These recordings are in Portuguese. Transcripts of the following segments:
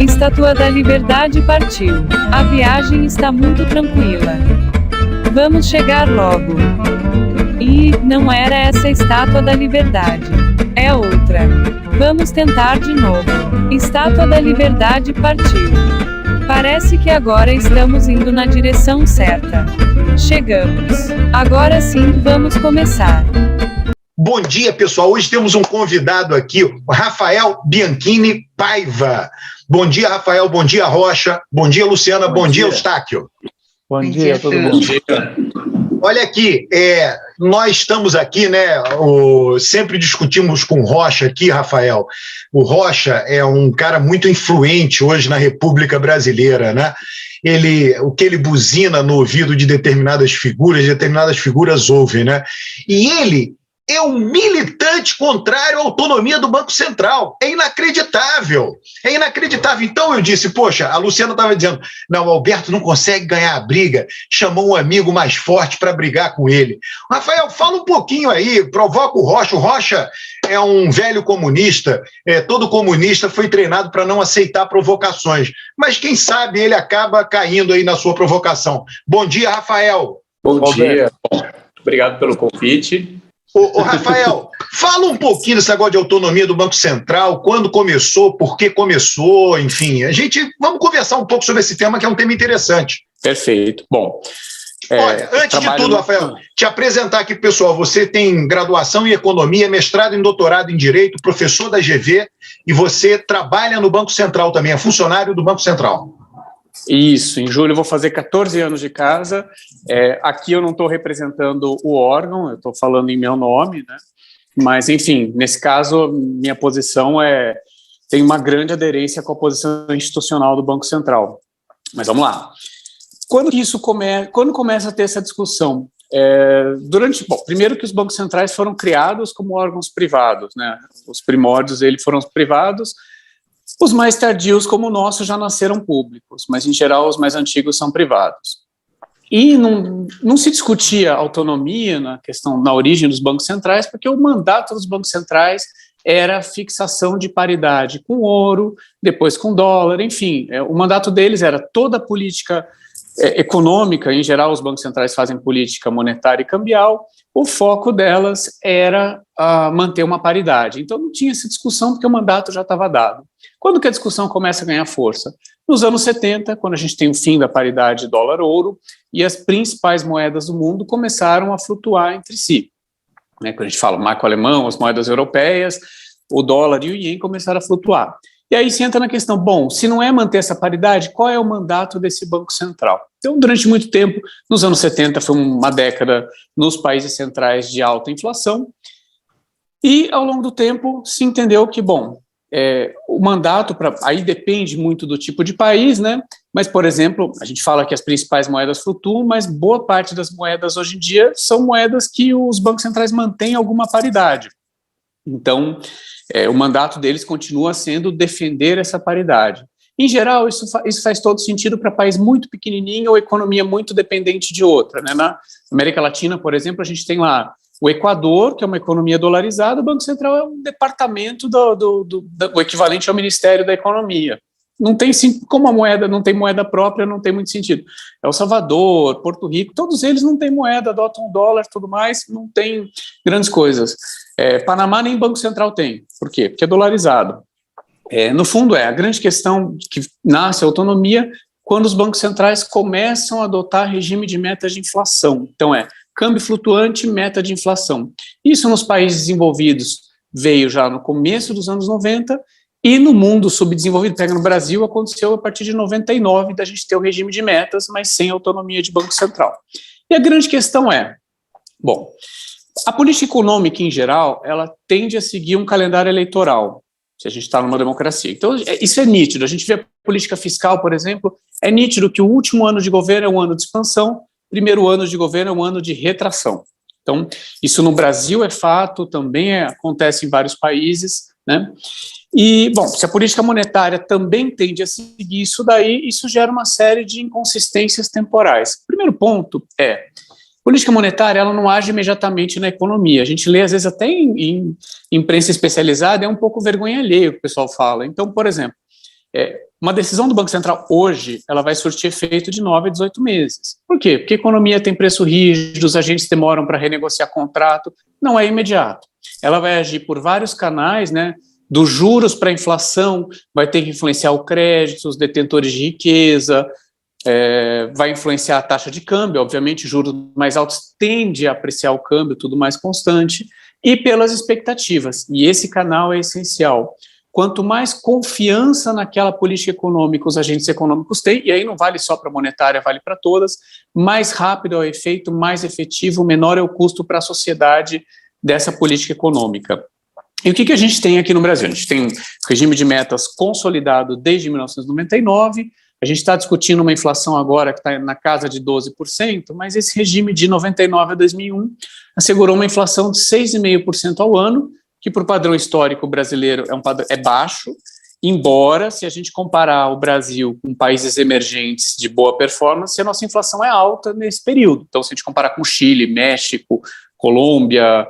Estátua da Liberdade partiu. A viagem está muito tranquila. Vamos chegar logo. E não era essa a Estátua da Liberdade. É outra. Vamos tentar de novo. Estátua da Liberdade partiu. Parece que agora estamos indo na direção certa. Chegamos. Agora sim, vamos começar. Bom dia, pessoal. Hoje temos um convidado aqui, o Rafael Bianchini Paiva. Bom dia, Rafael. Bom dia, Rocha. Bom dia, Luciana. Bom dia, Eustáquio. Bom dia a todo mundo. Olha aqui, nós estamos aqui, né? Sempre discutimos com o Rocha aqui, Rafael. O Rocha é um cara muito influente hoje na República Brasileira, né? O que ele buzina no ouvido de determinadas figuras ouvem, né? E ele é um militante contrário à autonomia do Banco Central. É inacreditável. É inacreditável. Então eu disse, poxa, a Luciana estava dizendo, não, o Alberto não consegue ganhar a briga, chamou um amigo mais forte para brigar com ele. Rafael, fala um pouquinho aí, provoca o Rocha. O Rocha é um velho comunista, todo comunista foi treinado para não aceitar provocações, mas quem sabe ele acaba caindo aí na sua provocação. Bom dia, Rafael. Bom dia. Obrigado pelo convite. Ô Rafael, fala um pouquinho desse negócio de autonomia do Banco Central, quando começou, por que começou, enfim. Vamos conversar um pouco sobre esse tema, que é um tema interessante. Perfeito. Bom, olha, antes de tudo, Rafael, te apresentar aqui, pessoal, você tem graduação em Economia, mestrado e doutorado em Direito, professor da GV, e você trabalha no Banco Central também, é funcionário do Banco Central. Isso, em julho eu vou fazer 14 anos de casa. Aqui eu não estou representando o órgão, eu estou falando em meu nome, né? Mas, enfim, nesse caso, minha posição tem uma grande aderência com a posição institucional do Banco Central. Mas vamos lá. Quando começa a ter essa discussão? Primeiro que os bancos centrais foram criados como órgãos privados, né? Os primórdios foram privados. Os mais tardios, como o nosso, já nasceram públicos, mas, em geral, os mais antigos são privados. E não se discutia autonomia na origem dos bancos centrais, porque o mandato dos bancos centrais era a fixação de paridade com ouro, depois com dólar, enfim. O mandato deles era toda a política econômica, em geral, os bancos centrais fazem política monetária e cambial, o foco delas era manter uma paridade. Então, não tinha essa discussão, porque o mandato já estava dado. Quando que a discussão começa a ganhar força? Nos anos 70, quando a gente tem o fim da paridade dólar-ouro, e as principais moedas do mundo começaram a flutuar entre si. Quando a gente fala marco alemão, as moedas europeias, o dólar e o ien começaram a flutuar. E aí se entra na questão, bom, se não é manter essa paridade, qual é o mandato desse Banco Central? Então, durante muito tempo, nos anos 70, foi uma década nos países centrais de alta inflação, e ao longo do tempo se entendeu que, bom, o mandato, aí depende muito do tipo de país, né? Mas, por exemplo, a gente fala que as principais moedas flutuam, mas boa parte das moedas hoje em dia são moedas que os bancos centrais mantêm alguma paridade. Então, o mandato deles continua sendo defender essa paridade. Em geral, isso faz todo sentido para país muito pequenininho ou economia muito dependente de outra, né? Na América Latina, por exemplo, a gente tem lá o Equador, que é uma economia dolarizada, o Banco Central é um departamento o equivalente ao Ministério da Economia. Não tem, como a moeda não tem moeda própria, não tem muito sentido. El Salvador, Porto Rico, todos eles não têm moeda, adotam dólar e tudo mais, não tem grandes coisas. Panamá nem Banco Central tem. Por quê? Porque é dolarizado. No fundo, a grande questão que nasce a autonomia quando os bancos centrais começam a adotar regime de metas de inflação. Então, câmbio flutuante, meta de inflação. Isso nos países desenvolvidos veio já no começo dos anos 90 e no mundo subdesenvolvido, pega no Brasil, aconteceu a partir de 99 da gente ter o regime de metas, mas sem autonomia de Banco Central. E a grande questão bom, a política econômica em geral, ela tende a seguir um calendário eleitoral, se a gente está numa democracia. Então, isso é nítido. A gente vê a política fiscal, por exemplo, é nítido que o último ano de governo é um ano de expansão, primeiro ano de governo é um ano de retração. Então, isso no Brasil é fato, também acontece em vários países, né? E, bom, se a política monetária também tende a seguir isso daí, isso gera uma série de inconsistências temporais. O primeiro ponto política monetária, ela não age imediatamente na economia. A gente lê, às vezes, até em imprensa especializada, é um pouco vergonha alheia o que o pessoal fala. Então, por exemplo, Uma decisão do Banco Central hoje, ela vai surtir efeito de 9 a 18 meses. Por quê? Porque a economia tem preço rígido, os agentes demoram para renegociar contrato, não é imediato. Ela vai agir por vários canais, né? Dos juros para a inflação, vai ter que influenciar o crédito, os detentores de riqueza, vai influenciar a taxa de câmbio, obviamente juros mais altos tende a apreciar o câmbio, tudo mais constante, e pelas expectativas, e esse canal é essencial. Quanto mais confiança naquela política econômica os agentes econômicos têm, e aí não vale só para a monetária, vale para todas, mais rápido é o efeito, mais efetivo, menor é o custo para a sociedade dessa política econômica. E o que a gente tem aqui no Brasil? A gente tem um regime de metas consolidado desde 1999, a gente está discutindo uma inflação agora que está na casa de 12%, mas esse regime de 99 a 2001 assegurou uma inflação de 6,5% ao ano, que para o padrão histórico brasileiro é baixo, embora, se a gente comparar o Brasil com países emergentes de boa performance, a nossa inflação é alta nesse período. Então, se a gente comparar com Chile, México, Colômbia,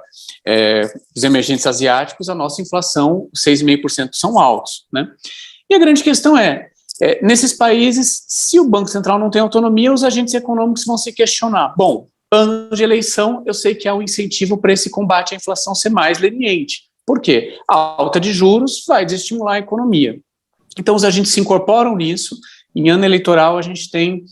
os emergentes asiáticos, a nossa inflação, 6,5% são altos, né? E a grande questão nesses países, se o Banco Central não tem autonomia, os agentes econômicos vão se questionar. Bom, ano de eleição, eu sei que há um incentivo para esse combate à inflação ser mais leniente. Por quê? A alta de juros vai desestimular a economia. Então, os agentes se incorporam nisso. Em ano eleitoral, a gente tem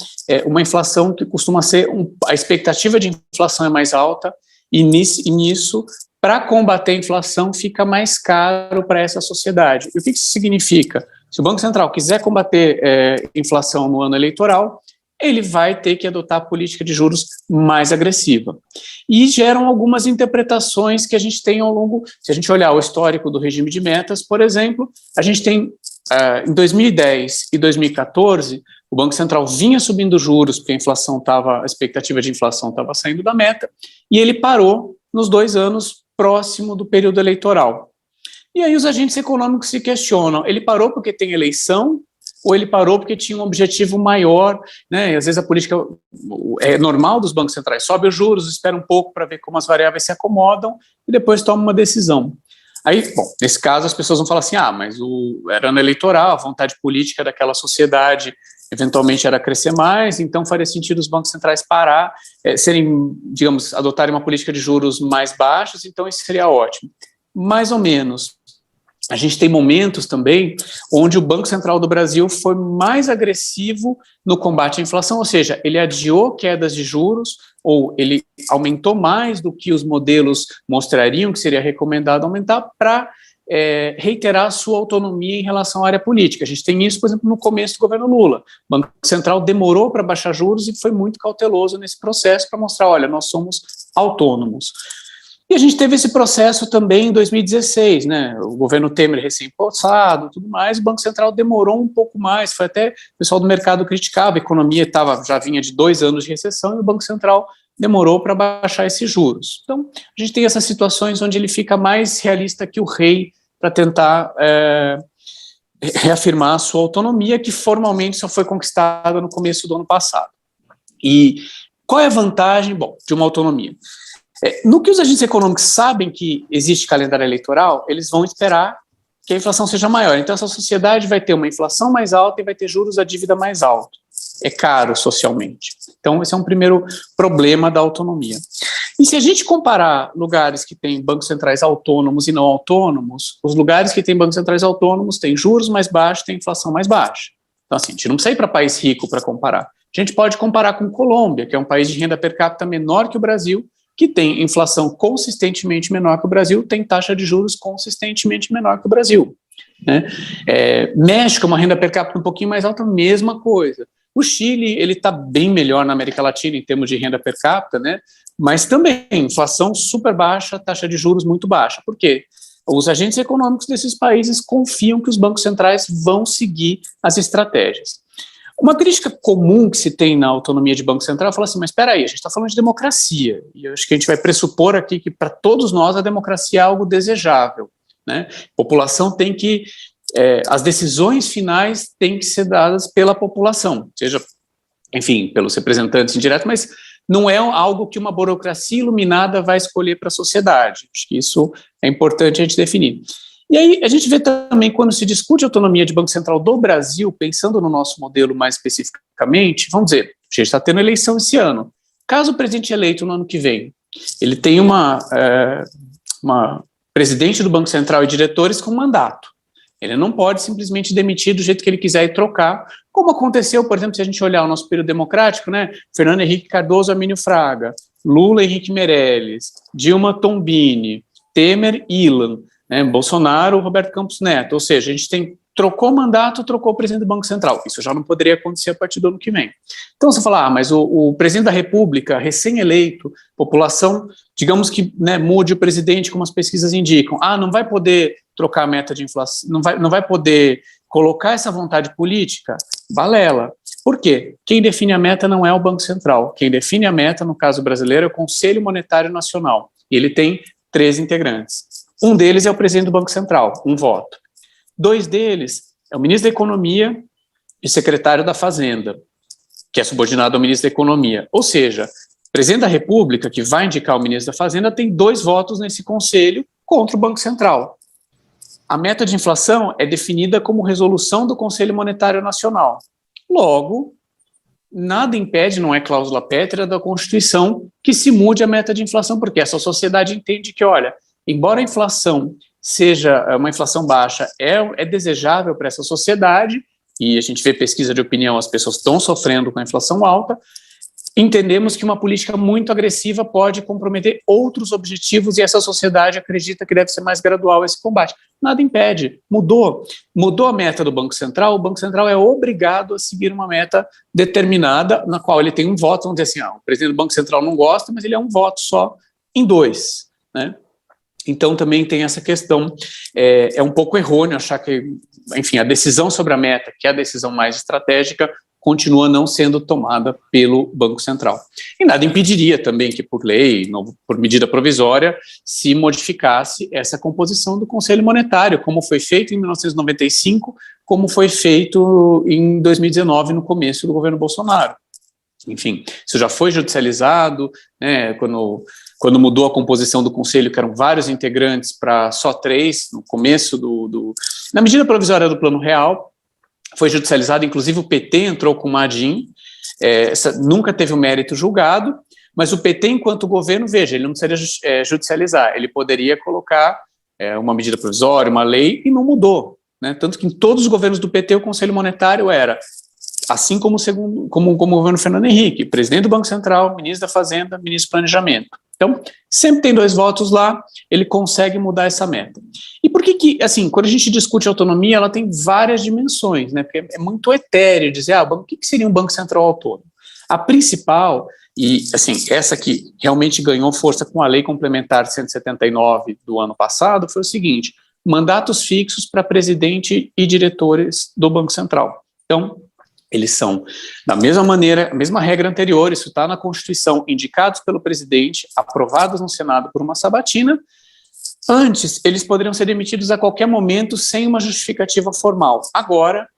uma inflação que costuma ser... a expectativa de inflação é mais alta, e nisso, para combater a inflação, fica mais caro para essa sociedade. E o que isso significa? Se o Banco Central quiser combater inflação no ano eleitoral, ele vai ter que adotar a política de juros mais agressiva. E geram algumas interpretações que a gente tem ao longo... Se a gente olhar o histórico do regime de metas, por exemplo, a gente tem, em 2010 e 2014, o Banco Central vinha subindo juros, porque a expectativa de inflação estava saindo da meta, e ele parou nos 2 anos próximo do período eleitoral. E aí os agentes econômicos se questionam, ele parou porque tem eleição, ou ele parou porque tinha um objetivo maior, né? E às vezes a política é normal dos bancos centrais, sobe os juros, espera um pouco para ver como as variáveis se acomodam e depois toma uma decisão. Aí, bom, nesse caso as pessoas vão falar assim, mas era ano eleitoral, a vontade política daquela sociedade eventualmente era crescer mais, então faria sentido os bancos centrais adotarem uma política de juros mais baixos, então isso seria ótimo. Mais ou menos. A gente tem momentos também onde o Banco Central do Brasil foi mais agressivo no combate à inflação, ou seja, ele adiou quedas de juros, ou ele aumentou mais do que os modelos mostrariam que seria recomendado aumentar para reiterar a sua autonomia em relação à área política. A gente tem isso, por exemplo, no começo do governo Lula. O Banco Central demorou para baixar juros e foi muito cauteloso nesse processo para mostrar, olha, nós somos autônomos. E a gente teve esse processo também em 2016, né? O governo Temer recém-possado e tudo mais, o Banco Central demorou um pouco mais, foi até o pessoal do mercado criticava, a economia já vinha de 2 anos de recessão e o Banco Central demorou para baixar esses juros. Então, a gente tem essas situações onde ele fica mais realista que o rei para tentar reafirmar a sua autonomia, que formalmente só foi conquistada no começo do ano passado. E qual é a vantagem, de uma autonomia? No que os agentes econômicos sabem que existe calendário eleitoral, eles vão esperar que a inflação seja maior. Então, essa sociedade vai ter uma inflação mais alta e vai ter juros da dívida mais alto. É caro socialmente. Então, esse é um primeiro problema da autonomia. E se a gente comparar lugares que têm bancos centrais autônomos e não autônomos, os lugares que têm bancos centrais autônomos têm juros mais baixos, têm inflação mais baixa. Então, assim, a gente não precisa ir para país rico para comparar. A gente pode comparar com Colômbia, que é um país de renda per capita menor que o Brasil, que tem inflação consistentemente menor que o Brasil, tem taxa de juros consistentemente menor que o Brasil. Né? México, uma renda per capita um pouquinho mais alta, mesma coisa. O Chile, ele está bem melhor na América Latina em termos de renda per capita, né? Mas também inflação super baixa, taxa de juros muito baixa. Por quê? Os agentes econômicos desses países confiam que os bancos centrais vão seguir as estratégias. Uma crítica comum que se tem na autonomia de Banco Central é falar assim, mas espera aí, a gente está falando de democracia, e eu acho que a gente vai pressupor aqui que para todos nós a democracia é algo desejável, né? A população tem que, as decisões finais têm que ser dadas pela população, seja, enfim, pelos representantes indiretos, mas não é algo que uma burocracia iluminada vai escolher para a sociedade. Acho que isso é importante a gente definir. E aí a gente vê também, quando se discute a autonomia de Banco Central do Brasil, pensando no nosso modelo mais especificamente, vamos dizer, a gente está tendo eleição esse ano. Caso o presidente eleito no ano que vem, ele tem uma presidente do Banco Central e diretores com mandato. Ele não pode simplesmente demitir do jeito que ele quiser e trocar, como aconteceu, por exemplo, se a gente olhar o nosso período democrático, né? Fernando Henrique Cardoso, Amínio Fraga, Lula, Henrique Meirelles, Dilma, Tombini, Temer, Ilan, né? Bolsonaro, Roberto Campos Neto. Ou seja, a gente trocou mandato, trocou o presidente do Banco Central. Isso já não poderia acontecer a partir do ano que vem. Então você fala, mas o presidente da República, recém-eleito, população, digamos que, né, mude o presidente, como as pesquisas indicam, não vai poder trocar a meta de inflação, não vai poder colocar essa vontade política? Balela. Por quê? Quem define a meta não é o Banco Central. Quem define a meta, no caso brasileiro, é o Conselho Monetário Nacional. E ele tem 3 integrantes. Um deles é o presidente do Banco Central, 1 voto. 2 deles é o ministro da Economia e o secretário da Fazenda, que é subordinado ao ministro da Economia. Ou seja, o presidente da República, que vai indicar o ministro da Fazenda, tem 2 votos nesse conselho contra o Banco Central. A meta de inflação é definida como resolução do Conselho Monetário Nacional. Logo, nada impede, não é cláusula pétrea da Constituição, que se mude a meta de inflação, porque essa sociedade entende que, olha, embora a inflação seja uma inflação baixa, é desejável para essa sociedade, e a gente vê pesquisa de opinião, as pessoas estão sofrendo com a inflação alta, entendemos que uma política muito agressiva pode comprometer outros objetivos e essa sociedade acredita que deve ser mais gradual esse combate. Nada impede, mudou a meta do Banco Central, o Banco Central é obrigado a seguir uma meta determinada, na qual ele tem um voto, vamos dizer assim, o presidente do Banco Central não gosta, mas ele é um voto só em 2, né? Então também tem essa questão, é um pouco errôneo achar que, enfim, a decisão sobre a meta, que é a decisão mais estratégica, continua não sendo tomada pelo Banco Central. E nada impediria também que, por lei, por medida provisória, se modificasse essa composição do Conselho Monetário, como foi feito em 1995, como foi feito em 2019, no começo do governo Bolsonaro. Enfim, isso já foi judicializado, né, quando mudou a composição do Conselho, que eram vários integrantes para só 3, no começo na medida provisória do Plano Real, foi judicializado, inclusive o PT entrou com uma ADIM, nunca teve o mérito julgado, mas o PT, enquanto governo, veja, ele não precisaria judicializar, ele poderia colocar uma medida provisória, uma lei, e não mudou, né? Tanto que em todos os governos do PT o Conselho Monetário era, assim como o governo Fernando Henrique, presidente do Banco Central, ministro da Fazenda, ministro do Planejamento. Então, sempre tem 2 votos lá, ele consegue mudar essa meta. E por que, assim, quando a gente discute autonomia, ela tem várias dimensões, né? Porque é muito etéreo dizer, o que seria um Banco Central autônomo? A principal, e assim, essa que realmente ganhou força com a Lei Complementar 179 do ano passado, foi o seguinte: mandatos fixos para presidente e diretores do Banco Central. Então, eles são, da mesma maneira, a mesma regra anterior, isso está na Constituição, indicados pelo presidente, aprovados no Senado por uma sabatina. Antes, eles poderiam ser demitidos a qualquer momento sem uma justificativa formal. Agora,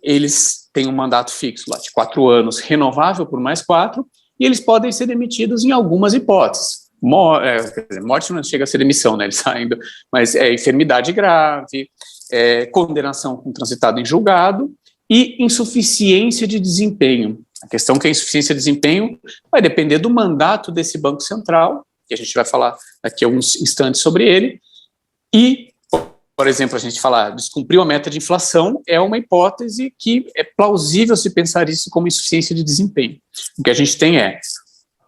eles têm um mandato fixo lá de 4 anos, renovável por mais 4, e eles podem ser demitidos em algumas hipóteses. Morte não chega a ser demissão, né, eles saindo, mas enfermidade grave, condenação com transitado em julgado, e insuficiência de desempenho. A questão que a insuficiência de desempenho vai depender do mandato desse Banco Central, que a gente vai falar daqui a alguns instantes sobre ele, e, por exemplo, a gente falar descumpriu a meta de inflação, é uma hipótese que é plausível se pensar isso como insuficiência de desempenho. O que a gente tem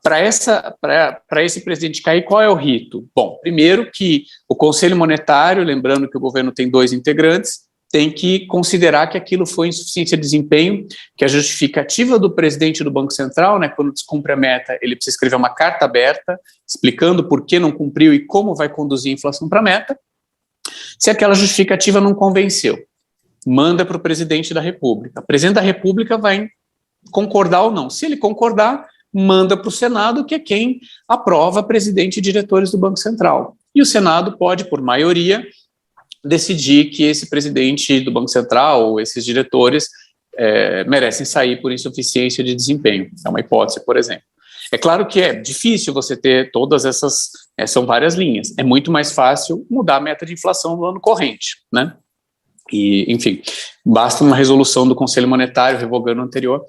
para esse presidente cair, qual é o rito? Bom, primeiro que o Conselho Monetário, lembrando que o governo tem 2 integrantes, tem que considerar que aquilo foi insuficiência de desempenho, que a justificativa do presidente do Banco Central, né, quando descumpre a meta, ele precisa escrever uma carta aberta, explicando por que não cumpriu e como vai conduzir a inflação para a meta. Se aquela justificativa não convenceu, manda para o presidente da República. O presidente da República vai concordar ou não. Se ele concordar, manda para o Senado, que é quem aprova presidente e diretores do Banco Central. E o Senado pode, por maioria, decidir que esse presidente do Banco Central, ou esses diretores, merecem sair por insuficiência de desempenho. É uma hipótese, por exemplo. É claro que é difícil você ter todas essas São várias linhas. É muito mais fácil mudar a meta de inflação no ano corrente, né? E, enfim, basta uma resolução do Conselho Monetário revogando o anterior.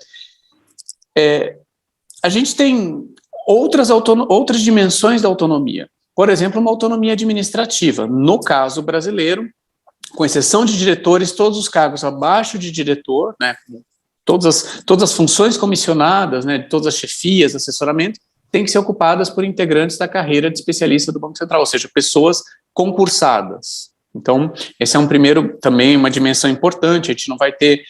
A gente tem outras dimensões da autonomia. Por exemplo, uma autonomia administrativa. No caso brasileiro, com exceção de diretores, todos os cargos abaixo de diretor, né, todas as funções comissionadas, né, todas as chefias, assessoramento, têm que ser ocupadas por integrantes da carreira de especialista do Banco Central, ou seja, pessoas concursadas. Então, esse é um primeiro, também uma dimensão importante. A gente não vai ter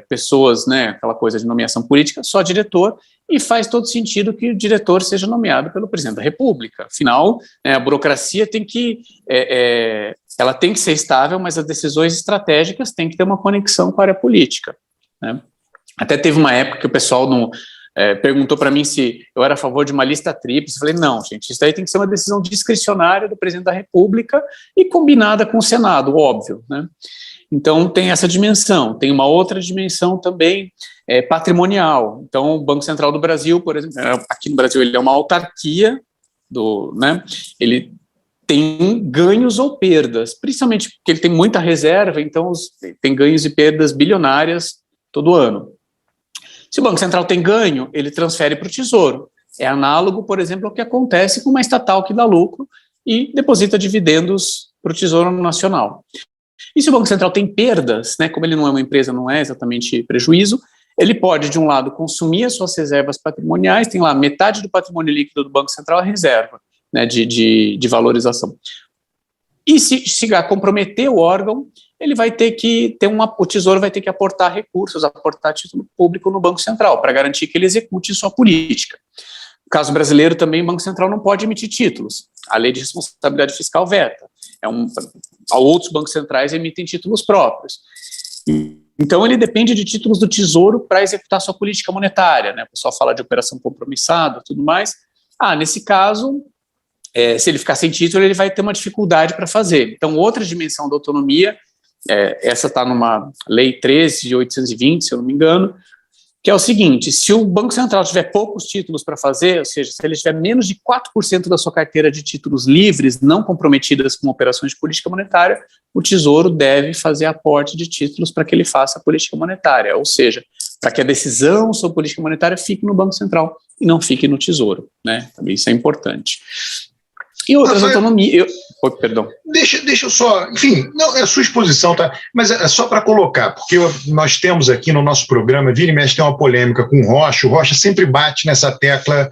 pessoas, né, aquela coisa de nomeação política, só diretor, e faz todo sentido que o diretor seja nomeado pelo presidente da República. Afinal, a burocracia tem que, ela tem que ser estável, mas as decisões estratégicas têm que ter uma conexão com a área política, né? Até teve uma época que o pessoal perguntou para mim se eu era a favor de uma lista tríplice. Eu falei, não, gente, isso daí tem que ser uma decisão discricionária do presidente da República e combinada com o Senado, óbvio, né? Então, tem essa dimensão. Tem uma outra dimensão também patrimonial. Então, o Banco Central do Brasil, por exemplo, aqui no Brasil ele é uma autarquia, né? Ele tem ganhos ou perdas, principalmente porque ele tem muita reserva, então tem ganhos e perdas bilionárias todo ano. Se o Banco Central tem ganho, ele transfere para o Tesouro. É análogo, por exemplo, ao que acontece com uma estatal que dá lucro e deposita dividendos para o Tesouro Nacional. E se o Banco Central tem perdas, né, como ele não é uma empresa, não é exatamente prejuízo, ele pode, de um lado, consumir as suas reservas patrimoniais, tem lá metade do patrimônio líquido do Banco Central a reserva, né, de valorização. E se chegar a comprometer o órgão, ele vai ter que o Tesouro vai ter que aportar recursos, aportar título público no Banco Central, para garantir que ele execute sua política. No caso brasileiro também, o Banco Central não pode emitir títulos. A lei de responsabilidade fiscal veta. Outros bancos centrais emitem títulos próprios. Então, ele depende de títulos do Tesouro para executar sua política monetária, né? O pessoal fala de operação compromissada, tudo mais. Nesse caso, se ele ficar sem título, ele vai ter uma dificuldade para fazer. Então, outra dimensão da autonomia, essa está numa Lei 13 de 820, se eu não me engano, que é o seguinte: se o Banco Central tiver poucos títulos para fazer, ou seja, se ele tiver menos de 4% da sua carteira de títulos livres, não comprometidas com operações de política monetária, o Tesouro deve fazer aporte de títulos para que ele faça a política monetária, ou seja, para que a decisão sobre política monetária fique no Banco Central e não fique no Tesouro, né? Também isso é importante. E outras autonomias... Perdão. Deixa eu só... Enfim, não, é a sua exposição, tá? Mas é só para colocar, porque nós temos aqui no nosso programa, vira e mexe, tem uma polêmica com o Rocha sempre bate nessa tecla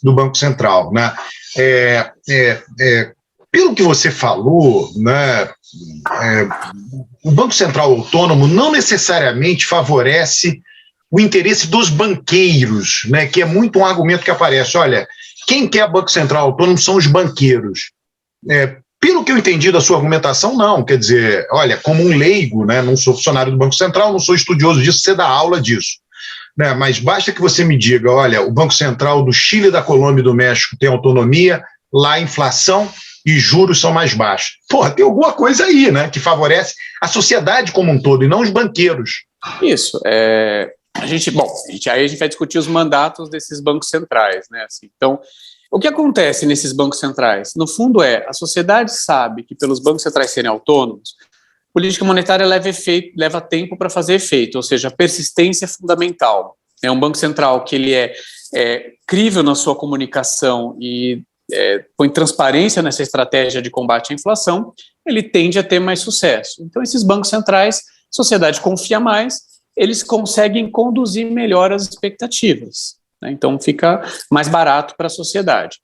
do Banco Central, né? Pelo que você falou, né, o Banco Central autônomo não necessariamente favorece o interesse dos banqueiros, né, que é muito um argumento que aparece. Olha, quem quer Banco Central autônomo são os banqueiros. Pelo que eu entendi da sua argumentação, não. Quer dizer, olha, como um leigo, né, não sou funcionário do Banco Central, não sou estudioso disso, você dá aula disso, né, mas basta que você me diga, olha, o Banco Central do Chile, da Colômbia e do México tem autonomia, lá a inflação e juros são mais baixos. Porra, tem alguma coisa aí, né, que favorece a sociedade como um todo e não os banqueiros. Isso, aí a gente vai discutir os mandatos desses bancos centrais, né? Assim, então, o que acontece nesses bancos centrais? No fundo a sociedade sabe que pelos bancos centrais serem autônomos, política monetária leva tempo para fazer efeito, ou seja, a persistência é fundamental. É um banco central que ele é crível na sua comunicação e põe transparência nessa estratégia de combate à inflação, ele tende a ter mais sucesso. Então, esses bancos centrais, a sociedade confia mais, eles conseguem conduzir melhor as expectativas, né? Então fica mais barato para a sociedade.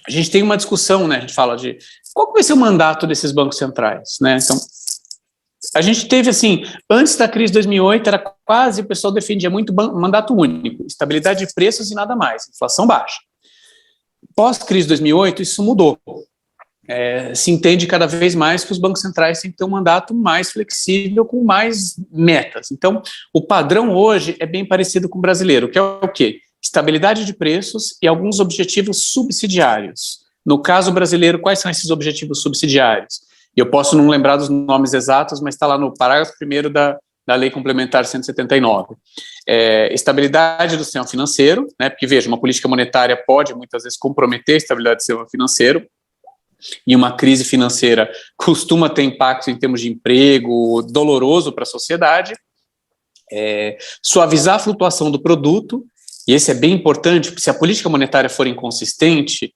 A gente tem uma discussão, né? A gente fala de qual vai ser o mandato desses bancos centrais, né? Então, a gente teve assim, antes da crise de 2008, era quase, o pessoal defendia muito mandato único, estabilidade de preços e nada mais, inflação baixa. Pós-crise de 2008, isso mudou. Se entende cada vez mais que os bancos centrais têm que ter um mandato mais flexível, com mais metas. Então, o padrão hoje é bem parecido com o brasileiro, que é o quê? Estabilidade de preços e alguns objetivos subsidiários. No caso brasileiro, quais são esses objetivos subsidiários? E eu posso não lembrar dos nomes exatos, mas está lá no parágrafo 1º da da Lei Complementar 179. Estabilidade do sistema financeiro, né, porque, veja, uma política monetária pode, muitas vezes, comprometer a estabilidade do sistema financeiro, e uma crise financeira costuma ter impacto em termos de emprego doloroso para a sociedade. Suavizar a flutuação do produto, e esse é bem importante, porque se a política monetária for inconsistente,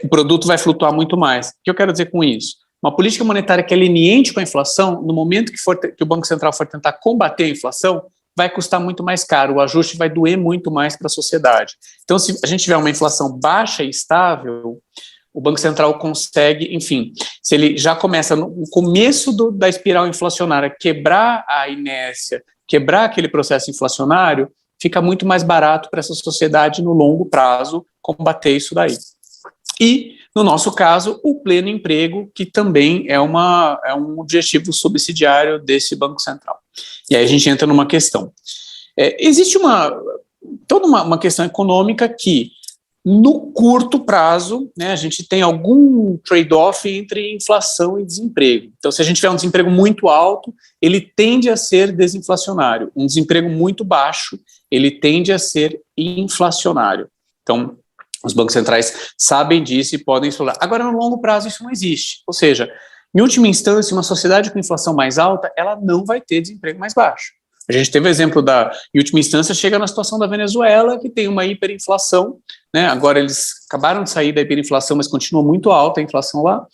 o produto vai flutuar muito mais. O que eu quero dizer com isso? Uma política monetária que é leniente com a inflação, no momento que o Banco Central for tentar combater a inflação, vai custar muito mais caro, o ajuste vai doer muito mais para a sociedade. Então, se a gente tiver uma inflação baixa e estável, o Banco Central consegue, enfim, se ele já começa no começo da espiral inflacionária, quebrar a inércia, quebrar aquele processo inflacionário, fica muito mais barato para essa sociedade no longo prazo combater isso daí. E, no nosso caso, o pleno emprego, que também é um objetivo subsidiário desse Banco Central. E aí a gente entra numa questão. Existe toda uma questão econômica que, no curto prazo, né, a gente tem algum trade-off entre inflação e desemprego. Então, se a gente tiver um desemprego muito alto, ele tende a ser desinflacionário. Um desemprego muito baixo, ele tende a ser inflacionário. Então, os bancos centrais sabem disso e podem explorar. Agora, no longo prazo, isso não existe. Ou seja, em última instância, uma sociedade com inflação mais alta, ela não vai ter desemprego mais baixo. A gente teve o exemplo em última instância, chega na situação da Venezuela, que tem uma hiperinflação, né? Agora eles acabaram de sair da hiperinflação, mas continua muito alta a inflação lá,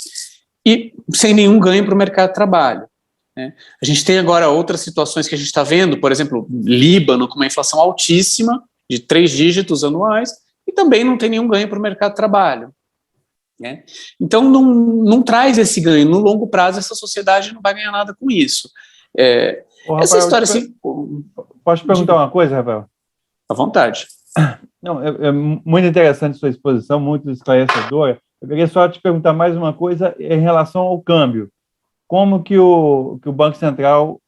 e sem nenhum ganho para o mercado de trabalho, né? A gente tem agora outras situações que a gente está vendo, por exemplo, Líbano, com uma inflação altíssima, de 3 dígitos anuais, e também não tem nenhum ganho para o mercado de trabalho, né? Então não traz esse ganho. No longo prazo, essa sociedade não vai ganhar nada com isso. Essa Rafael, história assim. Posso te perguntar uma coisa, Rafael? À vontade. Não, é muito interessante sua exposição, muito esclarecedora. Eu queria só te perguntar mais uma coisa em relação ao câmbio. Como que o Banco Central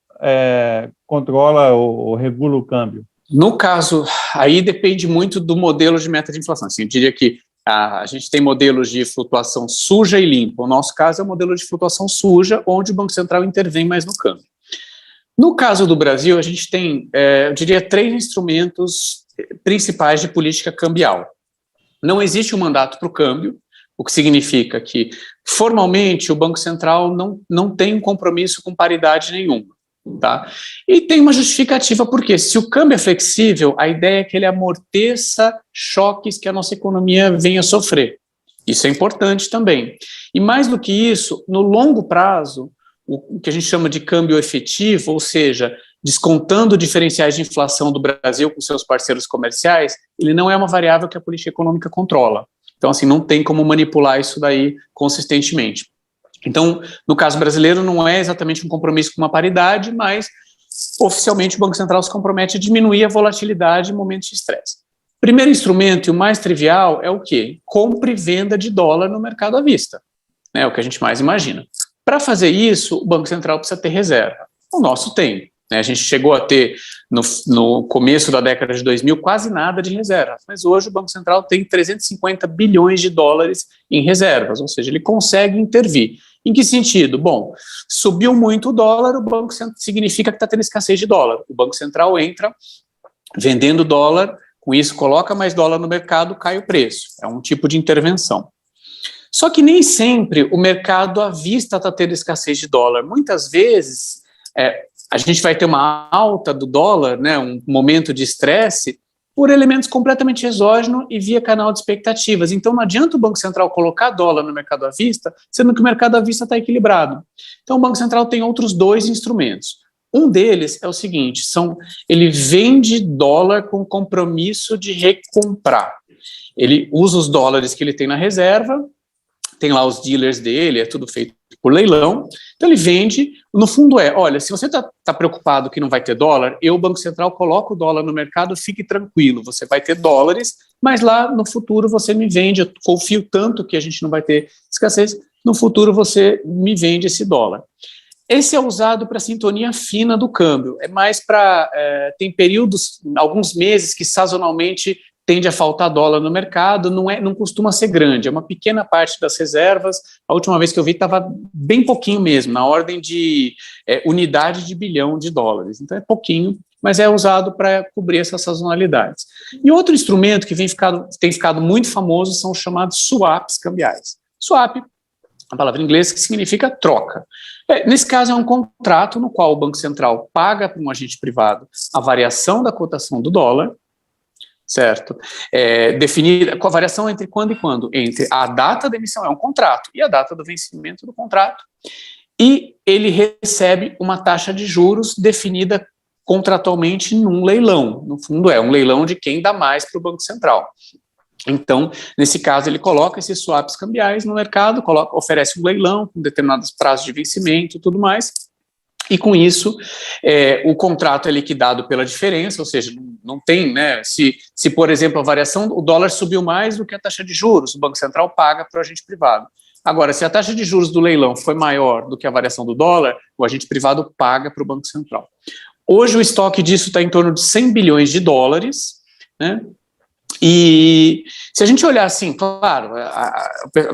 controla ou regula o câmbio? No caso, aí depende muito do modelo de meta de inflação. Assim, eu diria que a gente tem modelos de flutuação suja e limpa. O nosso caso é o modelo de flutuação suja, onde o Banco Central intervém mais no câmbio. No caso do Brasil, a gente tem, eu diria, 3 instrumentos principais de política cambial. Não existe um mandato para o câmbio, o que significa que, formalmente, o Banco Central não tem um compromisso com paridade nenhuma. Tá? E tem uma justificativa, porque se o câmbio é flexível, a ideia é que ele amorteça choques que a nossa economia venha a sofrer. Isso é importante também. E mais do que isso, no longo prazo, o que a gente chama de câmbio efetivo, ou seja, descontando diferenciais de inflação do Brasil com seus parceiros comerciais, ele não é uma variável que a política econômica controla. Então, assim, não tem como manipular isso daí consistentemente. Então, no caso brasileiro, não é exatamente um compromisso com uma paridade, mas oficialmente o Banco Central se compromete a diminuir a volatilidade em momentos de estresse. Primeiro instrumento, e o mais trivial, é o quê? Compra e venda de dólar no mercado à vista. É o que a gente mais imagina. Para fazer isso, o Banco Central precisa ter reserva. O nosso tem. A gente chegou a ter, no começo da década de 2000, quase nada de reservas, mas hoje o Banco Central tem 350 bilhões de dólares em reservas, ou seja, ele consegue intervir. Em que sentido? Bom, subiu muito o dólar, o Banco Central significa que está tendo escassez de dólar. O Banco Central entra vendendo dólar, com isso coloca mais dólar no mercado, cai o preço. É um tipo de intervenção. Só que nem sempre o mercado à vista está tendo escassez de dólar. Muitas vezes a gente vai ter uma alta do dólar, né, um momento de estresse, por elementos completamente exógenos e via canal de expectativas. Então não adianta o Banco Central colocar dólar no mercado à vista, sendo que o mercado à vista está equilibrado. Então o Banco Central tem outros 2 instrumentos. Um deles é o seguinte, ele vende dólar com compromisso de recomprar. Ele usa os dólares que ele tem na reserva, tem lá os dealers dele, é tudo feito por leilão, então ele vende, no fundo olha, se você está preocupado que não vai ter dólar, o Banco Central coloca o dólar no mercado, fique tranquilo, você vai ter dólares, mas lá no futuro você me vende, eu confio tanto que a gente não vai ter escassez, no futuro você me vende esse dólar. Esse é usado para a sintonia fina do câmbio, é mais para, tem períodos, alguns meses que sazonalmente tende a faltar dólar no mercado, não costuma ser grande, é uma pequena parte das reservas. A última vez que eu vi estava bem pouquinho mesmo, na ordem de unidade de bilhão de dólares, então é pouquinho, mas é usado para cobrir essas sazonalidades. E outro instrumento que tem ficado muito famoso são os chamados swaps cambiais. Swap, a palavra em inglês, que significa troca. Nesse caso, é um contrato no qual o Banco Central paga para um agente privado a variação da cotação do dólar, certo? Definida com a variação entre quando e quando? Entre a data da emissão, é um contrato, e a data do vencimento do contrato. E ele recebe uma taxa de juros definida contratualmente num leilão. No fundo, é um leilão de quem dá mais para o Banco Central. Então, nesse caso, ele coloca esses swaps cambiais no mercado, oferece um leilão com determinados prazos de vencimento e tudo mais, e com isso, o contrato é liquidado pela diferença, ou seja, não tem, né, se por exemplo, a variação, o dólar subiu mais do que a taxa de juros, o Banco Central paga para o agente privado. Agora, se a taxa de juros do leilão foi maior do que a variação do dólar, o agente privado paga para o Banco Central. Hoje o estoque disso está em torno de 100 bilhões de dólares, né? E se a gente olhar assim, claro,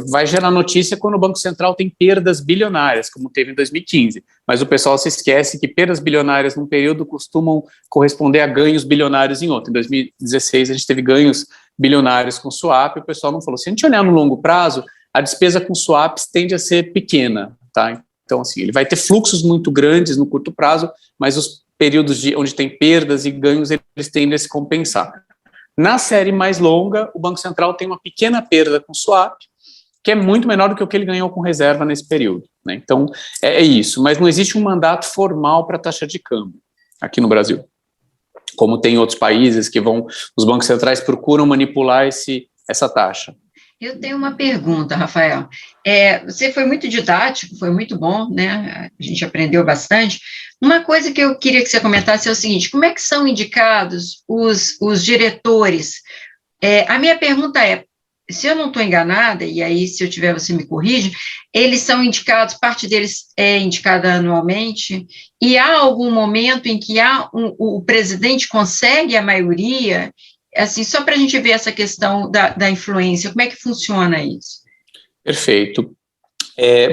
vai gerar notícia quando o Banco Central tem perdas bilionárias, como teve em 2015, mas o pessoal se esquece que perdas bilionárias num período costumam corresponder a ganhos bilionários em outro. Em 2016 a gente teve ganhos bilionários com swap, o pessoal não falou. Se a gente olhar no longo prazo, a despesa com swaps tende a ser pequena, tá? Então, assim, ele vai ter fluxos muito grandes no curto prazo, mas os períodos onde tem perdas e ganhos, eles tendem a se compensar. Na série mais longa, o Banco Central tem uma pequena perda com swap, que é muito menor do que o que ele ganhou com reserva nesse período, né? Então, é isso, mas não existe um mandato formal para a taxa de câmbio aqui no Brasil, como tem em outros países que os bancos centrais procuram manipular essa taxa. Eu tenho uma pergunta, Rafael. Você foi muito didático, foi muito bom, né? A gente aprendeu bastante. Uma coisa que eu queria que você comentasse é o seguinte: como é que são indicados os diretores? A minha pergunta é, se eu não estou enganada, e aí se eu tiver você me corrige, eles são indicados, parte deles é indicada anualmente, e há algum momento em que o presidente consegue a maioria? Assim, só para a gente ver essa questão da influência, como é que funciona isso? Perfeito.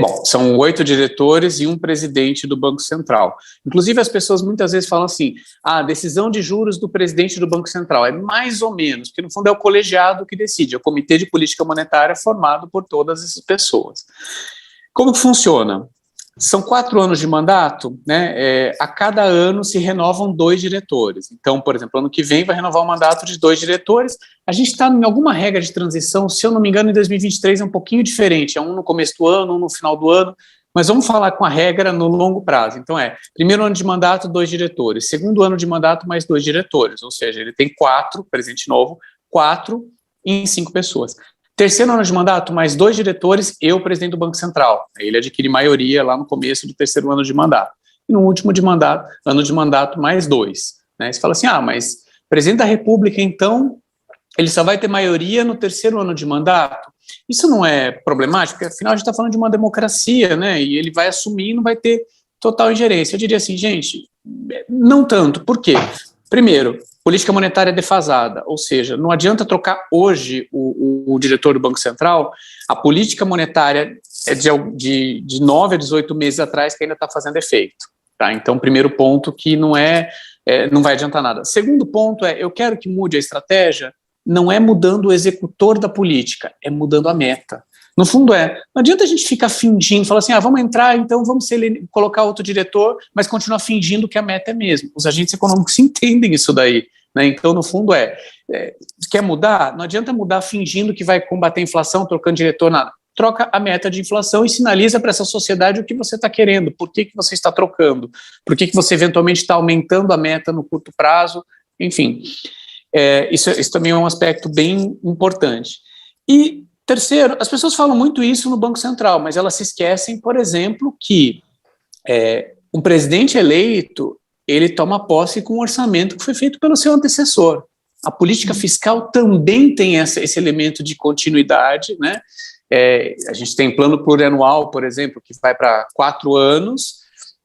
Bom, são 8 diretores e um presidente do Banco Central. Inclusive, as pessoas muitas vezes falam assim, a decisão de juros do presidente do Banco Central é mais ou menos, porque no fundo é o colegiado que decide, é o Comitê de Política Monetária formado por todas essas pessoas. Como que funciona? São 4 anos de mandato, né? A cada ano se renovam 2 diretores. Então, por exemplo, ano que vem vai renovar o mandato de 2 diretores. A gente está em alguma regra de transição, se eu não me engano, em 2023 é um pouquinho diferente, é um no começo do ano, um no final do ano, mas vamos falar com a regra no longo prazo. Então primeiro ano de mandato, 2 diretores, segundo ano de mandato, mais 2 diretores, ou seja, ele tem 4, presidente novo, 4 em 5 pessoas. Terceiro ano de mandato, mais 2 diretores, eu, presidente do Banco Central. Ele adquire maioria lá no começo do terceiro ano de mandato. E no último ano de mandato, mais 2. Né? Você fala assim, mas presidente da República, então, ele só vai ter maioria no terceiro ano de mandato? Isso não é problemático, porque afinal a gente está falando de uma democracia, né? E ele vai assumir e não vai ter total ingerência. Eu diria assim, gente, não tanto. Por quê? Primeiro, política monetária defasada, ou seja, não adianta trocar hoje o diretor do Banco Central, a política monetária é de 9 a 18 meses atrás que ainda está fazendo efeito. Tá? Então, primeiro ponto que não vai adiantar nada. Segundo ponto eu quero que mude a estratégia, não é mudando o executor da política, é mudando a meta. No fundo não adianta a gente ficar fingindo, falar assim, vamos entrar, então vamos colocar outro diretor, mas continuar fingindo que a meta é mesmo. Os agentes econômicos entendem isso daí, né? Então, no fundo quer mudar? Não adianta mudar fingindo que vai combater a inflação, trocando diretor, nada. Troca a meta de inflação e sinaliza para essa sociedade o que você está querendo, por que você está trocando, por que você eventualmente está aumentando a meta no curto prazo, enfim. Isso também é um aspecto bem importante. E terceiro, as pessoas falam muito isso no Banco Central, mas elas se esquecem, por exemplo, que um presidente eleito, ele toma posse com um orçamento que foi feito pelo seu antecessor. A política fiscal também tem esse elemento de continuidade, né? A gente tem plano plurianual, por exemplo, que vai para 4 anos,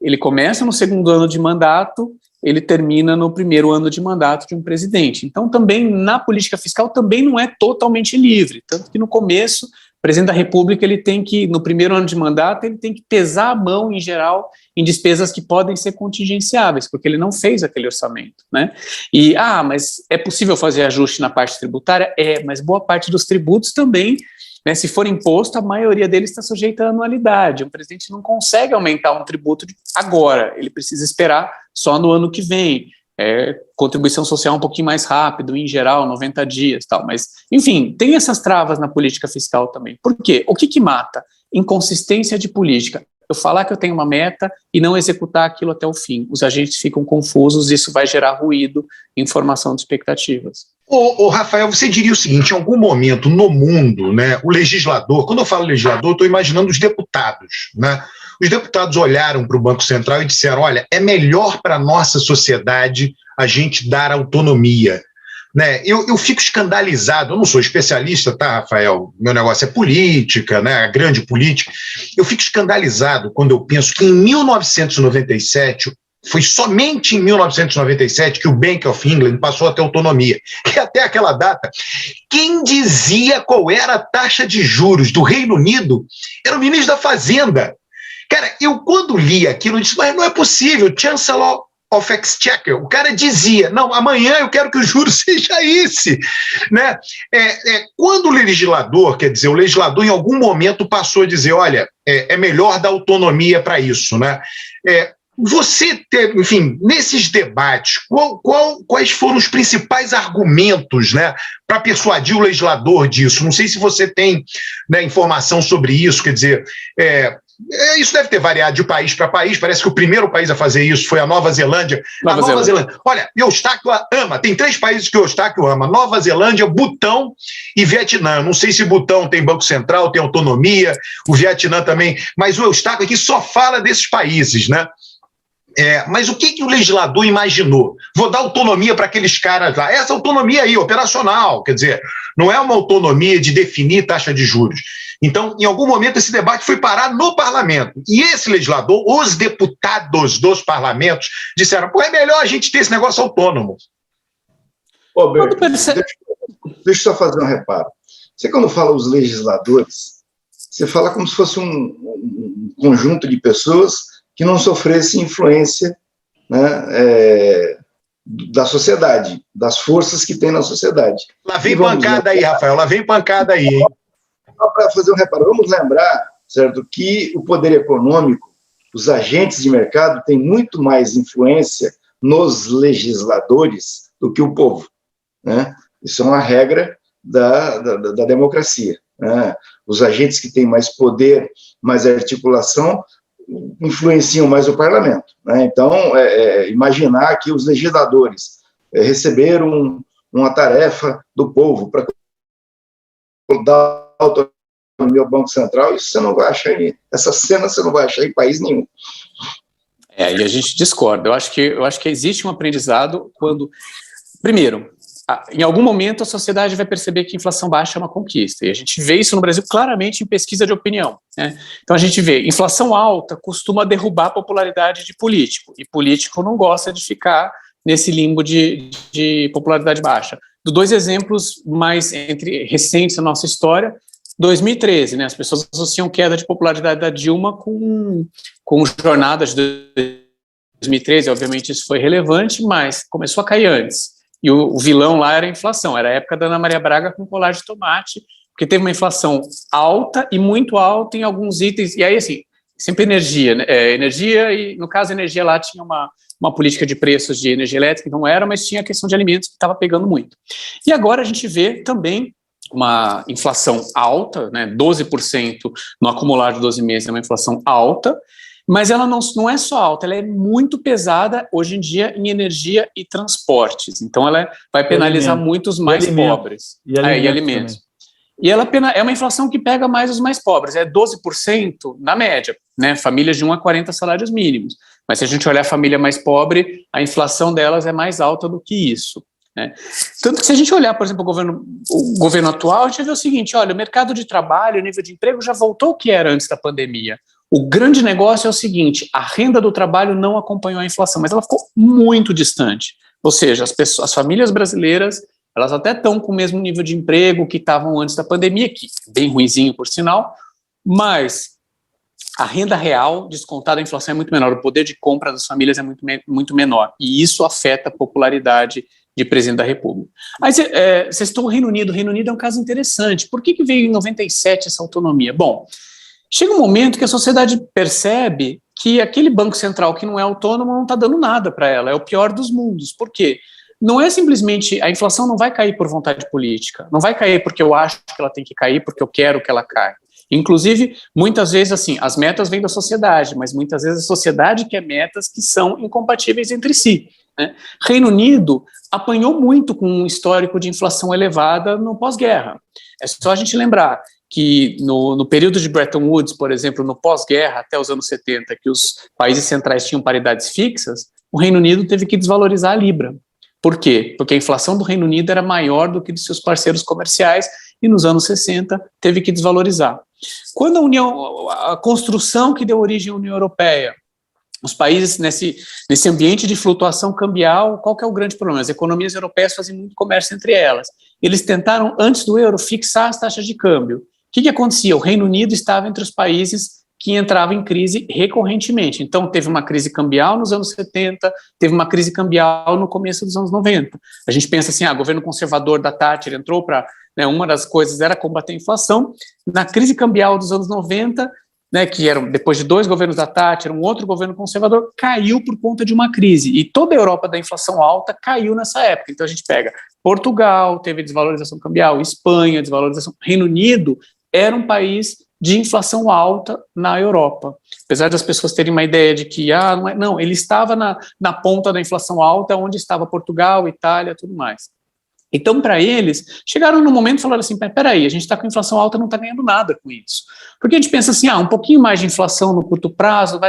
ele começa no segundo ano de mandato, ele termina no primeiro ano de mandato de um presidente. Então, também, na política fiscal, também não é totalmente livre, tanto que no começo, o presidente da República, ele tem que, no primeiro ano de mandato, ele tem que pesar a mão, em geral, em despesas que podem ser contingenciáveis, porque ele não fez aquele orçamento, né? E, mas é possível fazer ajuste na parte tributária? Mas boa parte dos tributos também, né, se for imposto, a maioria deles está sujeita à anualidade. O presidente não consegue aumentar um tributo agora, ele precisa esperar só no ano que vem. Contribuição social um pouquinho mais rápido, em geral, 90 dias, tal. Mas, enfim, tem essas travas na política fiscal também. Por quê? O que mata? Inconsistência de política. Eu falar que eu tenho uma meta e não executar aquilo até o fim. Os agentes ficam confusos, isso vai gerar ruído em formação de expectativas. Ô, Rafael, você diria o seguinte, em algum momento no mundo, né, o legislador, quando eu falo legislador, eu estou imaginando os deputados, né? Os deputados olharam para o Banco Central e disseram, olha, é melhor para a nossa sociedade a gente dar autonomia. Né? Eu fico escandalizado, eu não sou especialista, tá, Rafael? Meu negócio é política, né, a grande política. Eu fico escandalizado quando eu penso que em 1997, foi somente em 1997 que o Bank of England passou a ter autonomia. E até aquela data, quem dizia qual era a taxa de juros do Reino Unido era o ministro da Fazenda. Cara, eu quando li aquilo, eu disse, mas não é possível, Chancellor of Exchequer, o cara dizia, não, amanhã eu quero que o juro seja esse, né? Quando o legislador, quer dizer, o legislador em algum momento passou a dizer, olha, é melhor dar autonomia para isso, né? Você teve, enfim, nesses debates, quais foram os principais argumentos, né, para persuadir o legislador disso? Não sei se você tem, né, informação sobre isso, quer dizer, isso deve ter variado de país para país, parece que o primeiro país a fazer isso foi a Nova Zelândia. Nova Zelândia. Olha, Eustáquio ama, tem 3 países que o Eustáquio ama, Nova Zelândia, Butão e Vietnã. Não sei se Butão tem Banco Central, tem autonomia, o Vietnã também, mas o Eustáquio aqui só fala desses países, né? Mas o que o legislador imaginou? Vou dar autonomia para aqueles caras lá. Essa autonomia aí, operacional, quer dizer, não é uma autonomia de definir taxa de juros. Então, em algum momento, esse debate foi parar no parlamento. E esse legislador, os deputados dos parlamentos, disseram, é melhor a gente ter esse negócio autônomo. Berto, deixa eu só fazer um reparo. Você, quando fala os legisladores, você fala como se fosse um conjunto de pessoas que não sofresse influência, né, da sociedade, das forças que tem na sociedade. Lá vem pancada aí, Rafael, lá vem pancada aí, hein? Só para fazer um reparo, vamos lembrar, certo, que o poder econômico, os agentes de mercado têm muito mais influência nos legisladores do que o povo, né? Isso é uma regra da democracia, né? Os agentes que têm mais poder, mais articulação, influenciam mais o parlamento, né? Então, imaginar que os legisladores receberam uma tarefa do povo para dar autonomia ao Banco Central, isso você não vai achar essa cena você não vai achar em país nenhum. E a gente discorda. Eu acho que existe um aprendizado quando, primeiro, em algum momento a sociedade vai perceber que a inflação baixa é uma conquista, e a gente vê isso no Brasil claramente em pesquisa de opinião, né? Então a gente vê, inflação alta costuma derrubar a popularidade de político, e político não gosta de ficar nesse limbo de popularidade baixa. Dou 2 exemplos mais recentes na nossa história. 2013, né, as pessoas associam queda de popularidade da Dilma com jornadas de 2013, obviamente isso foi relevante, mas começou a cair antes. E o vilão lá era a inflação, era a época da Ana Maria Braga com colar de tomate, porque teve uma inflação alta e muito alta em alguns itens, e aí assim, sempre energia, né? Energia, e no caso a energia lá tinha uma política de preços de energia elétrica, não era, mas tinha a questão de alimentos que estava pegando muito. E agora a gente vê também uma inflação alta, né, 12% no acumular de 12 meses, é uma inflação alta, mas ela não é só alta, ela é muito pesada hoje em dia em energia e transportes. Então ela vai penalizar muito os mais pobres. E alimentos. E ela é uma inflação que pega mais os mais pobres, é 12% na média, né? Famílias de 1 a 40 salários mínimos. Mas se a gente olhar a família mais pobre, a inflação delas é mais alta do que isso, né? Tanto que se a gente olhar, por exemplo, o governo atual, a gente vai ver o seguinte, olha, o mercado de trabalho, o nível de emprego já voltou ao que era antes da pandemia. O grande negócio é o seguinte, a renda do trabalho não acompanhou a inflação, mas ela ficou muito distante. Ou seja, as famílias brasileiras, elas até estão com o mesmo nível de emprego que estavam antes da pandemia, que é bem ruinzinho, por sinal, mas a renda real descontada da inflação é muito menor, o poder de compra das famílias é muito menor, e isso afeta a popularidade de presidente da República. Aí vocês estão no Reino Unido. O Reino Unido é um caso interessante. Por que veio em 97 essa autonomia? Bom, chega um momento que a sociedade percebe que aquele banco central que não é autônomo não está dando nada para ela, é o pior dos mundos. Por quê? Não é simplesmente, a inflação não vai cair por vontade política, não vai cair porque eu acho que ela tem que cair, porque eu quero que ela caia. Inclusive, muitas vezes, assim, as metas vêm da sociedade, mas muitas vezes a sociedade quer metas que são incompatíveis entre si, né? Reino Unido apanhou muito com um histórico de inflação elevada no pós-guerra. É só a gente lembrar que no período de Bretton Woods, por exemplo, no pós-guerra, até os anos 70, que os países centrais tinham paridades fixas, o Reino Unido teve que desvalorizar a libra. Por quê? Porque a inflação do Reino Unido era maior do que dos seus parceiros comerciais e nos anos 60 teve que desvalorizar. Quando a construção que deu origem à União Europeia, os países nesse ambiente de flutuação cambial, qual que é o grande problema? As economias europeias fazem muito comércio entre elas. Eles tentaram, antes do euro, fixar as taxas de câmbio. O que acontecia? O Reino Unido estava entre os países que entravam em crise recorrentemente. Então, teve uma crise cambial nos anos 70, teve uma crise cambial no começo dos anos 90. A gente pensa assim, o governo conservador da Thatcher entrou para... uma das coisas era combater a inflação. Na crise cambial dos anos 90, que era depois de 2 governos da Thatcher, um outro governo conservador, caiu por conta de uma crise. E toda a Europa da inflação alta caiu nessa época. Então a gente pega Portugal, teve desvalorização cambial, Espanha, desvalorização. Reino Unido era um país de inflação alta na Europa. Apesar das pessoas terem uma ideia de que, não, ele estava na ponta da inflação alta, onde estava Portugal, Itália, tudo mais. Então, para eles, chegaram no momento e falaram assim, peraí, a gente está com inflação alta, não está ganhando nada com isso. Porque a gente pensa assim, um pouquinho mais de inflação no curto prazo,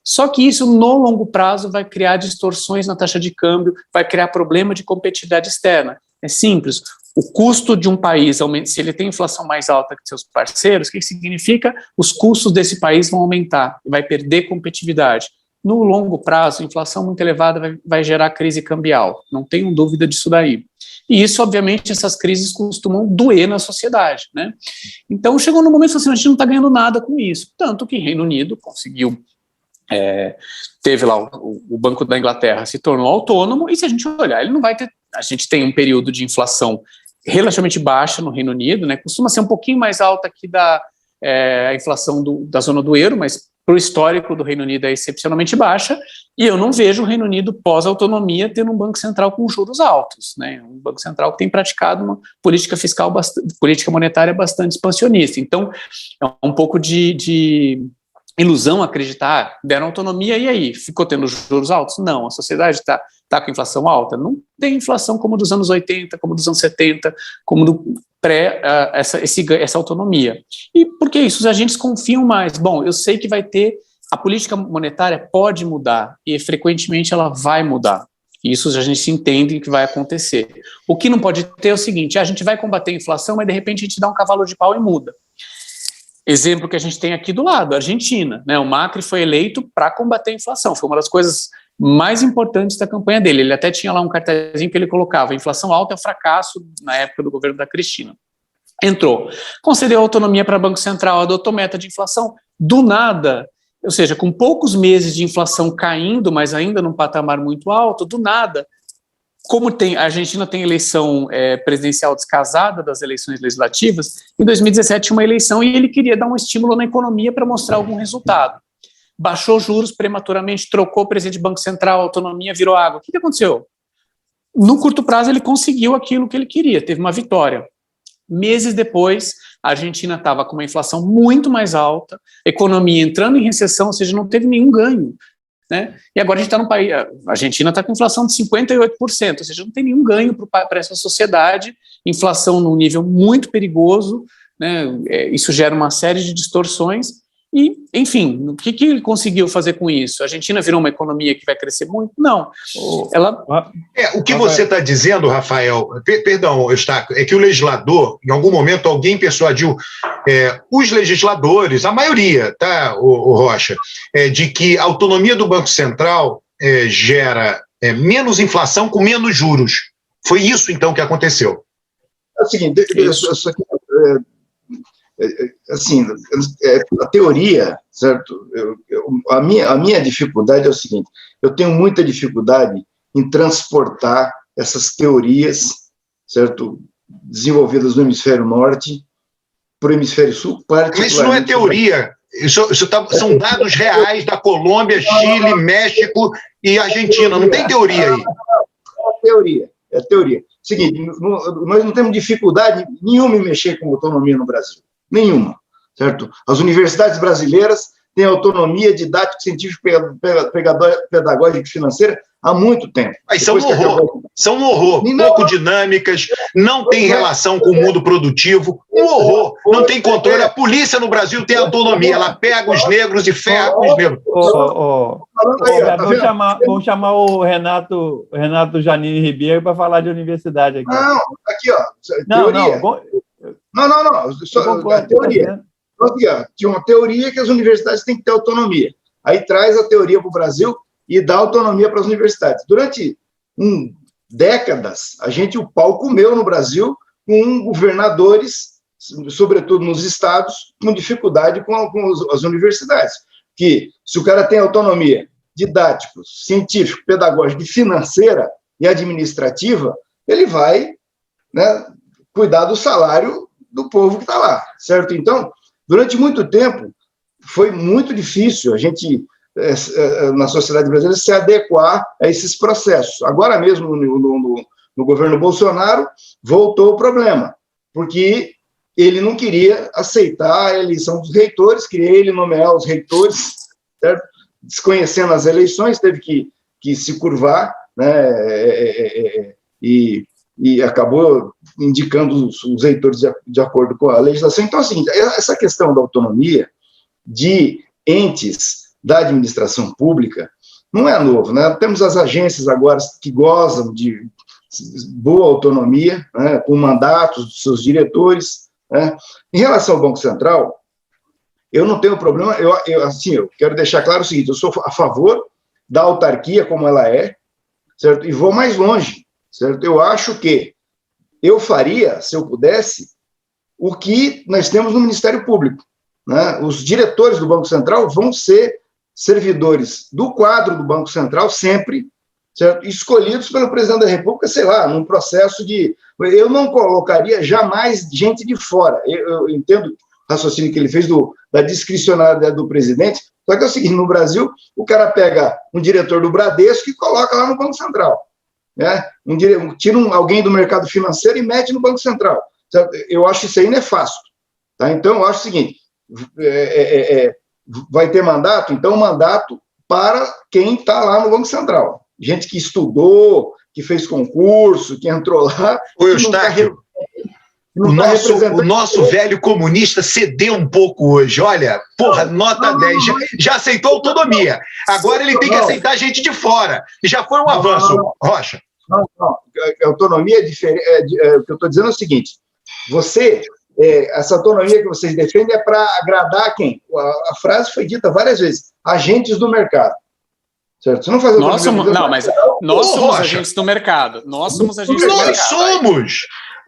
só que isso no longo prazo vai criar distorções na taxa de câmbio, vai criar problema de competitividade externa. É simples, o custo de um país, se ele tem inflação mais alta que seus parceiros, o que significa? Os custos desse país vão aumentar, vai perder competitividade. No longo prazo, a inflação muito elevada vai gerar crise cambial, não tenho dúvida disso daí. E isso, obviamente, essas crises costumam doer na sociedade, né? Então, chegou no momento assim, a gente não está ganhando nada com isso. Tanto que Reino Unido conseguiu, teve lá o Banco da Inglaterra se tornou autônomo, e se a gente olhar, ele não vai ter... A gente tem um período de inflação relativamente baixa no Reino Unido, né? Costuma ser um pouquinho mais alta que a inflação da zona do euro, mas para o histórico do Reino Unido é excepcionalmente baixa, e eu não vejo o Reino Unido pós-autonomia tendo um banco central com juros altos, né? Um banco central que tem praticado uma política fiscal, política monetária bastante expansionista. Então, é um pouco de ilusão acreditar, deram autonomia e aí, ficou tendo juros altos? Não, a sociedade está com inflação alta? Não tem inflação como dos anos 80, como dos anos 70, como do essa autonomia. E por que isso? Os agentes confiam mais. Bom, eu sei que vai ter, a política monetária pode mudar, e frequentemente ela vai mudar. Isso a gente entende que vai acontecer. O que não pode ter é o seguinte, a gente vai combater a inflação, mas de repente a gente dá um cavalo de pau e muda. Exemplo que a gente tem aqui do lado, a Argentina, né? O Macri foi eleito para combater a inflação, foi uma das coisas mais importantes da campanha dele. Ele até tinha lá um cartazinho que ele colocava, inflação alta é um fracasso na época do governo da Cristina. Entrou, concedeu autonomia para o Banco Central, adotou meta de inflação, do nada, ou seja, com poucos meses de inflação caindo, mas ainda num patamar muito alto, do nada, como a Argentina tem eleição presidencial descasada das eleições legislativas, em 2017 tinha uma eleição e ele queria dar um estímulo na economia para mostrar algum resultado. Baixou juros prematuramente, trocou o presidente do Banco Central, a autonomia virou água. O que aconteceu? No curto prazo ele conseguiu aquilo que ele queria, teve uma vitória. Meses depois, a Argentina estava com uma inflação muito mais alta, a economia entrando em recessão, ou seja, não teve nenhum ganho, né? E agora a gente está num país, a Argentina está com inflação de 58%, ou seja, não tem nenhum ganho para essa sociedade, inflação num nível muito perigoso, né? Isso gera uma série de distorções, E, enfim, o que ele conseguiu fazer com isso? A Argentina virou uma economia que vai crescer muito? Não. O que você está dizendo, Rafael, perdão, Eustáquio, é que o legislador, em algum momento, alguém persuadiu os legisladores, a maioria, tá, o Rocha, de que a autonomia do Banco Central gera menos inflação com menos juros. Foi isso, então, que aconteceu. É o seguinte, assim, a teoria, certo? A minha dificuldade é o seguinte: eu tenho muita dificuldade em transportar essas teorias, certo, desenvolvidas no hemisfério norte para o hemisfério sul. Mas isso não é teoria, são dados reais da Colômbia, Chile, México e Argentina, não tem teoria aí. É teoria. Seguinte, nós não temos dificuldade nenhuma em mexer com autonomia no Brasil. Nenhuma, certo? As universidades brasileiras têm autonomia didática, científica, pedagógica e financeira há muito tempo. Mas são um horror, pouco dinâmicas, não tem relação com o mundo produtivo, um horror, não tem controle. A polícia no Brasil tem autonomia, ela pega os negros e ferra com os negros. Vamos chamar o Renato Janine Ribeiro para falar de universidade aqui. Não, aqui, ó, teoria. Não, a teoria. Tinha uma teoria que as universidades têm que ter autonomia. Aí traz a teoria para o Brasil e dá autonomia para as universidades. Durante décadas, o pau comeu no Brasil com governadores, sobretudo nos estados, com dificuldade com as universidades. Que se o cara tem autonomia didática, científica, pedagógica, financeira e administrativa, ele vai, né, cuidar do salário do povo que está lá, certo? Então, durante muito tempo, foi muito difícil a gente, na sociedade brasileira, se adequar a esses processos. Agora mesmo, no governo Bolsonaro, voltou o problema, porque ele não queria aceitar a eleição dos reitores, queria ele nomear os reitores, certo? Desconhecendo as eleições, teve que se curvar, né, e acabou indicando os reitores de acordo com a legislação. Então, assim, essa questão da autonomia de entes da administração pública não é novo, né? Temos as agências agora que gozam de boa autonomia, né, com mandatos dos seus diretores, né? Em relação ao Banco Central, eu não tenho problema, eu quero deixar claro o seguinte: eu sou a favor da autarquia como ela é, certo? E vou mais longe, certo? Eu acho que eu faria, se eu pudesse, o que nós temos no Ministério Público, né? Os diretores do Banco Central vão ser servidores do quadro do Banco Central sempre, certo? Escolhidos pelo presidente da República, sei lá, num processo de... Eu não colocaria jamais gente de fora. Eu entendo o raciocínio que ele fez da discricionariedade do presidente, só que é o seguinte: no Brasil, o cara pega um diretor do Bradesco e coloca lá no Banco Central, né? Tira alguém do mercado financeiro e mete no Banco Central. Certo? Eu acho isso aí nefasto. Tá? Então, eu acho o seguinte: vai ter mandato? Então, mandato para quem está lá no Banco Central. Gente que estudou, que fez concurso, que entrou lá... Ô, Eustáquio, o nosso velho comunista cedeu um pouco hoje. Olha, porra, nota 10. Já aceitou autonomia. Agora ele tem que aceitar gente de fora. E já foi um avanço, Rocha. Não. Autonomia é diferente. O que eu estou dizendo é o seguinte: essa autonomia que vocês defendem é para agradar quem? A frase foi dita várias vezes: agentes do mercado. Certo? Você não faz nós somos agentes do mercado. Nós somos agentes do mercado. Nós somos!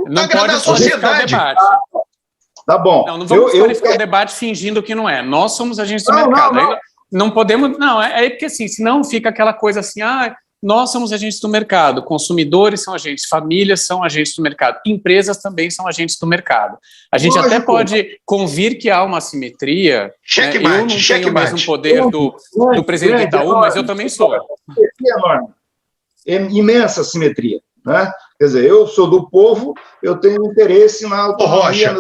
Não pode sociedade. O debate. Tá bom. Não vamos qualificar o debate fingindo que não é. Nós somos agentes do mercado. Não podemos... Não, porque assim, senão fica aquela coisa assim, nós somos agentes do mercado, consumidores são agentes, famílias são agentes do mercado, empresas também são agentes do mercado. A gente até pode convir que há uma assimetria. Eu não tenho o mesmo poder do presidente do Itaú, mas eu também sou. É imensa assimetria, né? Quer dizer, eu sou do povo, eu tenho interesse na autonomia...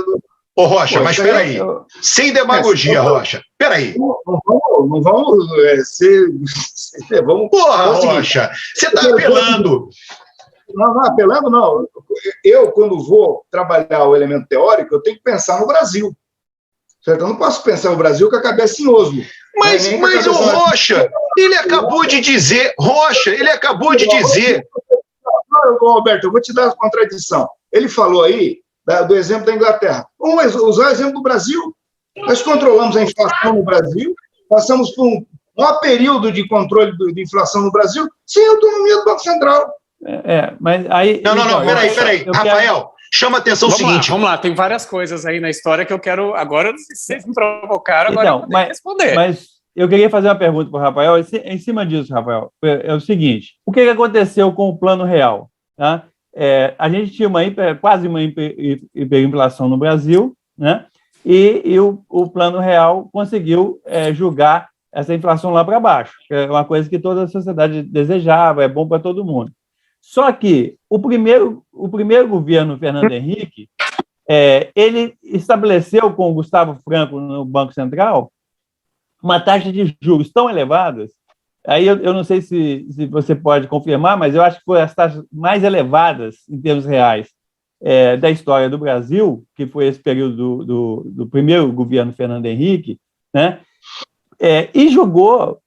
Ô, Rocha, mas espera aí. Sem demagogia, Rocha. Espera aí. Não vamos ser... Porra, Rocha, você está apelando. Não, apelando não. Eu, quando vou trabalhar o elemento teórico, eu tenho que pensar no Brasil. certo? Eu não posso pensar o Brasil com a cabeça em Oslo. Mas o Rocha, ele acabou de dizer, Roberto, eu vou te dar uma contradição. Ele falou aí do exemplo da Inglaterra. Vamos usar o exemplo do Brasil. Nós controlamos a inflação no Brasil, passamos por um maior período de controle de inflação no Brasil sem autonomia do Banco Central. Mas aí... Não, peraí. Rafael, chama a atenção o seguinte... Vamos lá, tem várias coisas aí na história que eu quero... Agora, se vocês me provocaram, agora eu vou ter que responder. Mas eu queria fazer uma pergunta para o Rafael. Em cima disso, Rafael, é o seguinte. O que aconteceu com o Plano Real? Tá? A gente tinha quase uma hiperinflação no Brasil, né? E o Plano Real conseguiu jogar essa inflação lá para baixo, que é uma coisa que toda a sociedade desejava, é bom para todo mundo. Só que o primeiro governo, Fernando Henrique, ele estabeleceu com o Gustavo Franco no Banco Central uma taxa de juros tão elevadas, aí eu não sei se você pode confirmar, mas eu acho que foi as taxas mais elevadas em termos reais da história do Brasil, que foi esse período do primeiro governo Fernando Henrique, né? E jogou,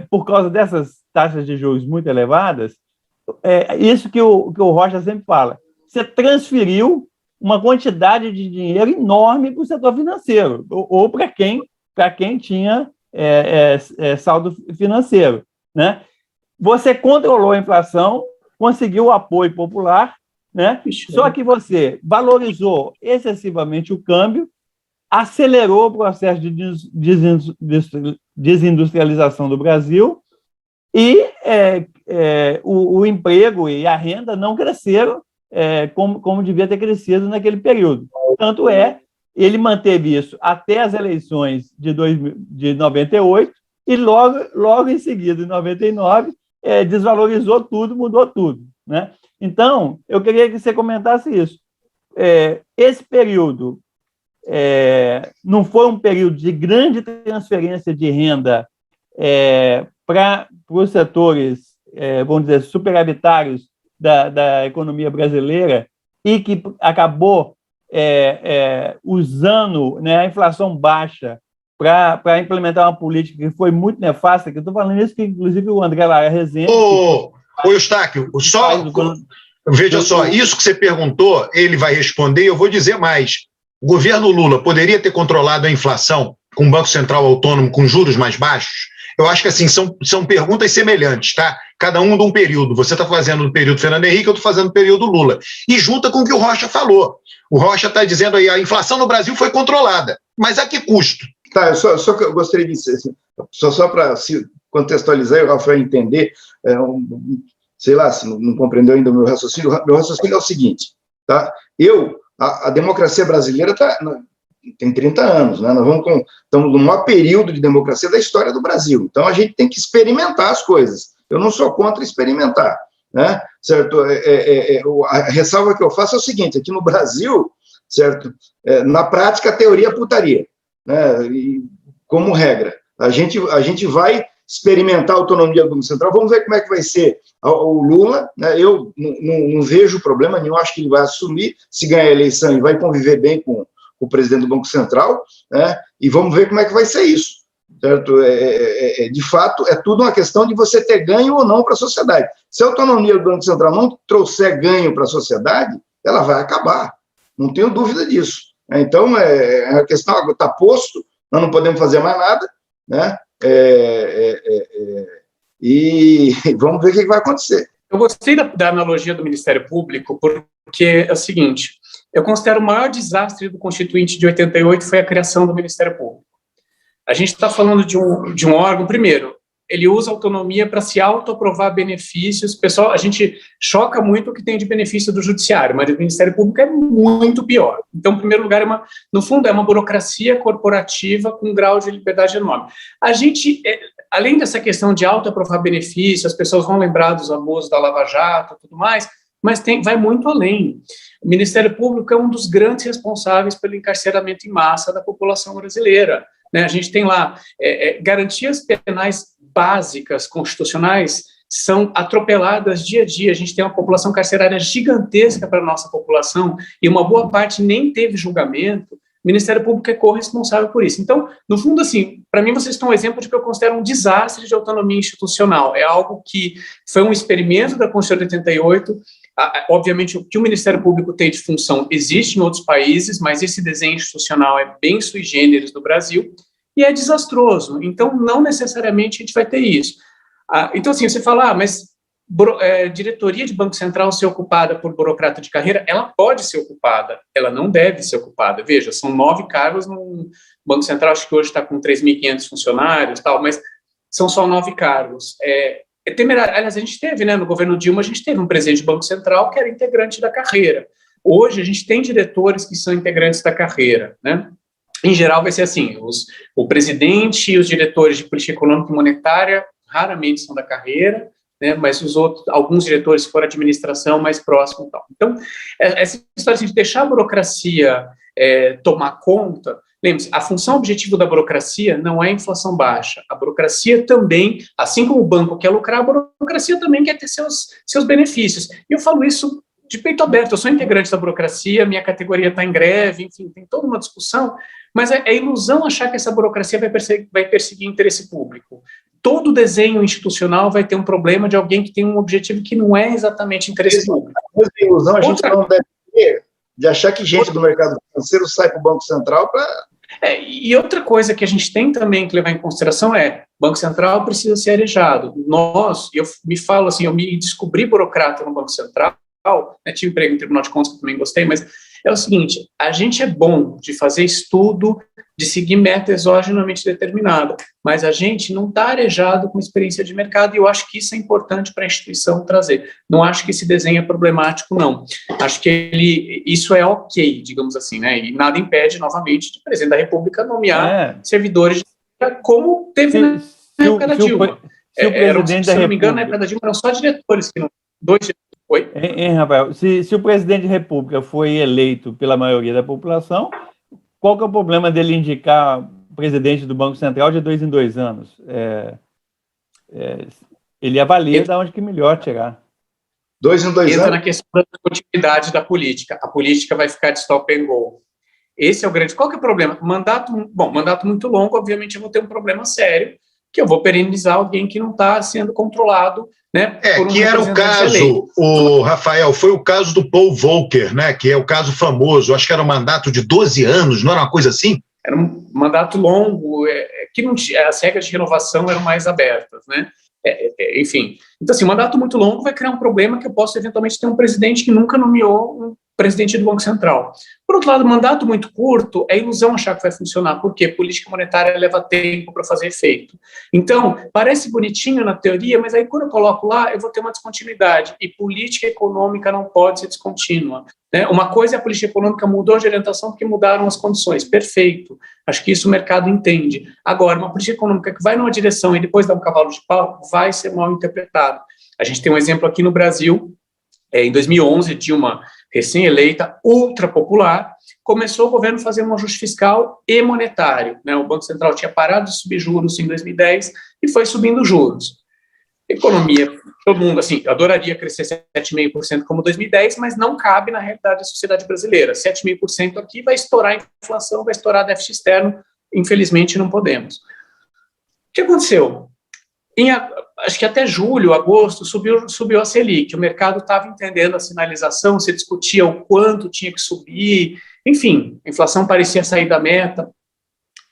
por causa dessas taxas de juros muito elevadas, isso que o Rocha sempre fala, você transferiu uma quantidade de dinheiro enorme para o setor financeiro, ou para quem tinha saldo financeiro, né? Você controlou a inflação, conseguiu o apoio popular, né? Só que você valorizou excessivamente o câmbio, acelerou o processo de desindustrialização do Brasil e o emprego e a renda não cresceram como devia ter crescido naquele período. Tanto ele manteve isso até as eleições de 98 e logo em seguida, em 99, desvalorizou tudo, mudou tudo, né? Então, eu queria que você comentasse isso. Esse período não foi um período de grande transferência de renda para os setores, vamos dizer, superavitários da economia brasileira e que acabou usando, né, a inflação baixa para implementar uma política que foi muito nefasta, que eu estou falando isso que, inclusive, o André Lara Rezende... Ô, Eustáquio, veja só, isso que você perguntou, ele vai responder, e eu vou dizer mais. O governo Lula poderia ter controlado a inflação com um Banco Central autônomo com juros mais baixos? Eu acho que assim, são perguntas semelhantes, tá? Cada um de um período. Você está fazendo no período Fernando Henrique, eu estou fazendo no período Lula. E junta com o que o Rocha falou. O Rocha está dizendo aí, a inflação no Brasil foi controlada. Mas a que custo? Tá, eu gostaria de dizer, assim, só para contextualizar e o Rafael entender, sei lá, se não compreendeu ainda o meu raciocínio é o seguinte, tá? A democracia brasileira tem 30 anos, né? Nós estamos no maior período de democracia da história do Brasil. Então, a gente tem que experimentar as coisas. Eu não sou contra experimentar, né? Certo? A ressalva que eu faço é o seguinte, aqui no Brasil, certo? Na prática, a teoria é putaria, né? E, como regra. A gente vai experimentar a autonomia do Banco Central, vamos ver como é que vai ser o Lula, né? Eu não vejo problema nenhum, acho que ele vai assumir, se ganhar a eleição e vai conviver bem com o presidente do Banco Central, né? E vamos ver como é que vai ser isso, certo? De fato, é tudo uma questão de você ter ganho ou não para a sociedade. Se a autonomia do Banco Central não trouxer ganho para a sociedade, ela vai acabar, não tenho dúvida disso. Então, a questão está posto, nós não podemos fazer mais nada, né? E vamos ver o que vai acontecer. Eu gostei da analogia do Ministério Público, porque é o seguinte, eu considero o maior desastre do Constituinte de 88 foi a criação do Ministério Público. A gente está falando de um órgão, primeiro, ele usa autonomia para se autoaprovar benefícios. Pessoal, a gente choca muito o que tem de benefício do judiciário, mas o Ministério Público é muito pior. Então, em primeiro lugar, no fundo, é uma burocracia corporativa com um grau de liberdade enorme. A gente, além dessa questão de autoaprovar benefício, as pessoas vão lembrar dos abusos da Lava Jato e tudo mais, mas vai muito além. O Ministério Público é um dos grandes responsáveis pelo encarceramento em massa da população brasileira, né? A gente tem lá garantias penais básicas, constitucionais, são atropeladas dia a dia. A gente tem uma população carcerária gigantesca para a nossa população e uma boa parte nem teve julgamento. Ministério Público é corresponsável por isso. Então, no fundo, assim, para mim vocês estão um exemplo de que eu considero um desastre de autonomia institucional. É algo que foi um experimento da Constituição de 88. Obviamente, o que o Ministério Público tem de função existe em outros países, mas esse desenho institucional é bem sui generis no Brasil e é desastroso. Então, não necessariamente a gente vai ter isso. Então, assim, você fala, mas diretoria de Banco Central ser ocupada por burocrata de carreira, ela pode ser ocupada, ela não deve ser ocupada. Veja, são 9 cargos no Banco Central, acho que hoje está com 3.500 funcionários, tal, mas são só 9 cargos. É temerário. Aliás, a gente teve, né, no governo Dilma, a gente teve um presidente do Banco Central que era integrante da carreira. Hoje, a gente tem diretores que são integrantes da carreira, né? Em geral, vai ser assim, o presidente e os diretores de política econômica e monetária raramente são da carreira, né, mas os outros, alguns diretores, se for administração, mais próximo e tal. Então, essa história assim, de deixar a burocracia tomar conta, lembre-se, a função objetivo da burocracia não é a inflação baixa. A burocracia também, assim como o banco quer lucrar, a burocracia também quer ter seus benefícios. E eu falo isso de peito aberto, eu sou integrante da burocracia, minha categoria está em greve, enfim, tem toda uma discussão, mas é ilusão achar que essa burocracia vai perseguir interesse público. Todo desenho institucional vai ter um problema de alguém que tem um objetivo que não é exatamente interesse público. Mas a ilusão a gente não deve ter de achar que gente do mercado financeiro sai para o Banco Central para... E outra coisa que a gente tem também que levar em consideração é, o Banco Central precisa ser arejado. Eu me descobri burocrata no Banco Central, né, tive emprego no Tribunal de Contas, que eu também gostei, mas é o seguinte, a gente é bom de fazer estudo, de seguir meta exogenamente determinada, mas a gente não está arejado com experiência de mercado, e eu acho que isso é importante para a instituição trazer. Não acho que esse desenho é problemático, não. Acho que isso é ok, digamos assim, né? E nada impede, novamente, de o presidente da República nomear servidores como teve na época da Dilma. Se não me engano, na época da Dilma eram só diretores, que não, 2 diretores. Oi? Rafael, se o presidente da República foi eleito pela maioria da população, qual que é o problema dele indicar o presidente do Banco Central de 2 em 2 anos? Ele avalia de onde que melhor tirar. 2 em 2 anos? Entra na questão da continuidade da política. A política vai ficar de stop and go. Esse é o grande... Qual que é o problema? Mandato muito longo, obviamente eu vou ter um problema sério, que eu vou perenizar alguém que não está sendo controlado, né? Que era o caso, Rafael, foi o caso do Paul Volcker, né? Que é o caso famoso, acho que era um mandato de 12 anos, não era uma coisa assim? Era um mandato longo, que não tinha, as regras de renovação eram mais abertas, né? Enfim, então assim, um mandato muito longo vai criar um problema que eu posso eventualmente ter um presidente que nunca nomeou um presidente do Banco Central. Por outro lado, mandato muito curto, é ilusão achar que vai funcionar, porque política monetária leva tempo para fazer efeito. Então, parece bonitinho na teoria, mas aí quando eu coloco lá, eu vou ter uma descontinuidade, e política econômica não pode ser descontínua. Né? Uma coisa é a política econômica mudou de orientação porque mudaram as condições, perfeito, acho que isso o mercado entende. Agora, uma política econômica que vai numa direção e depois dá um cavalo de pau, vai ser mal interpretado. A gente tem um exemplo aqui no Brasil, em 2011, Dilma, recém-eleita, ultra popular, começou o governo fazendo um ajuste fiscal e monetário. Né? O Banco Central tinha parado de subir juros em 2010 e foi subindo juros. Economia, todo mundo, assim, adoraria crescer 7,5% como 2010, mas não cabe na realidade da sociedade brasileira. 7,5% aqui vai estourar a inflação, vai estourar déficit externo, infelizmente não podemos. O que aconteceu? Acho que até julho, agosto, subiu a Selic, o mercado estava entendendo a sinalização, se discutia o quanto tinha que subir, enfim, a inflação parecia sair da meta.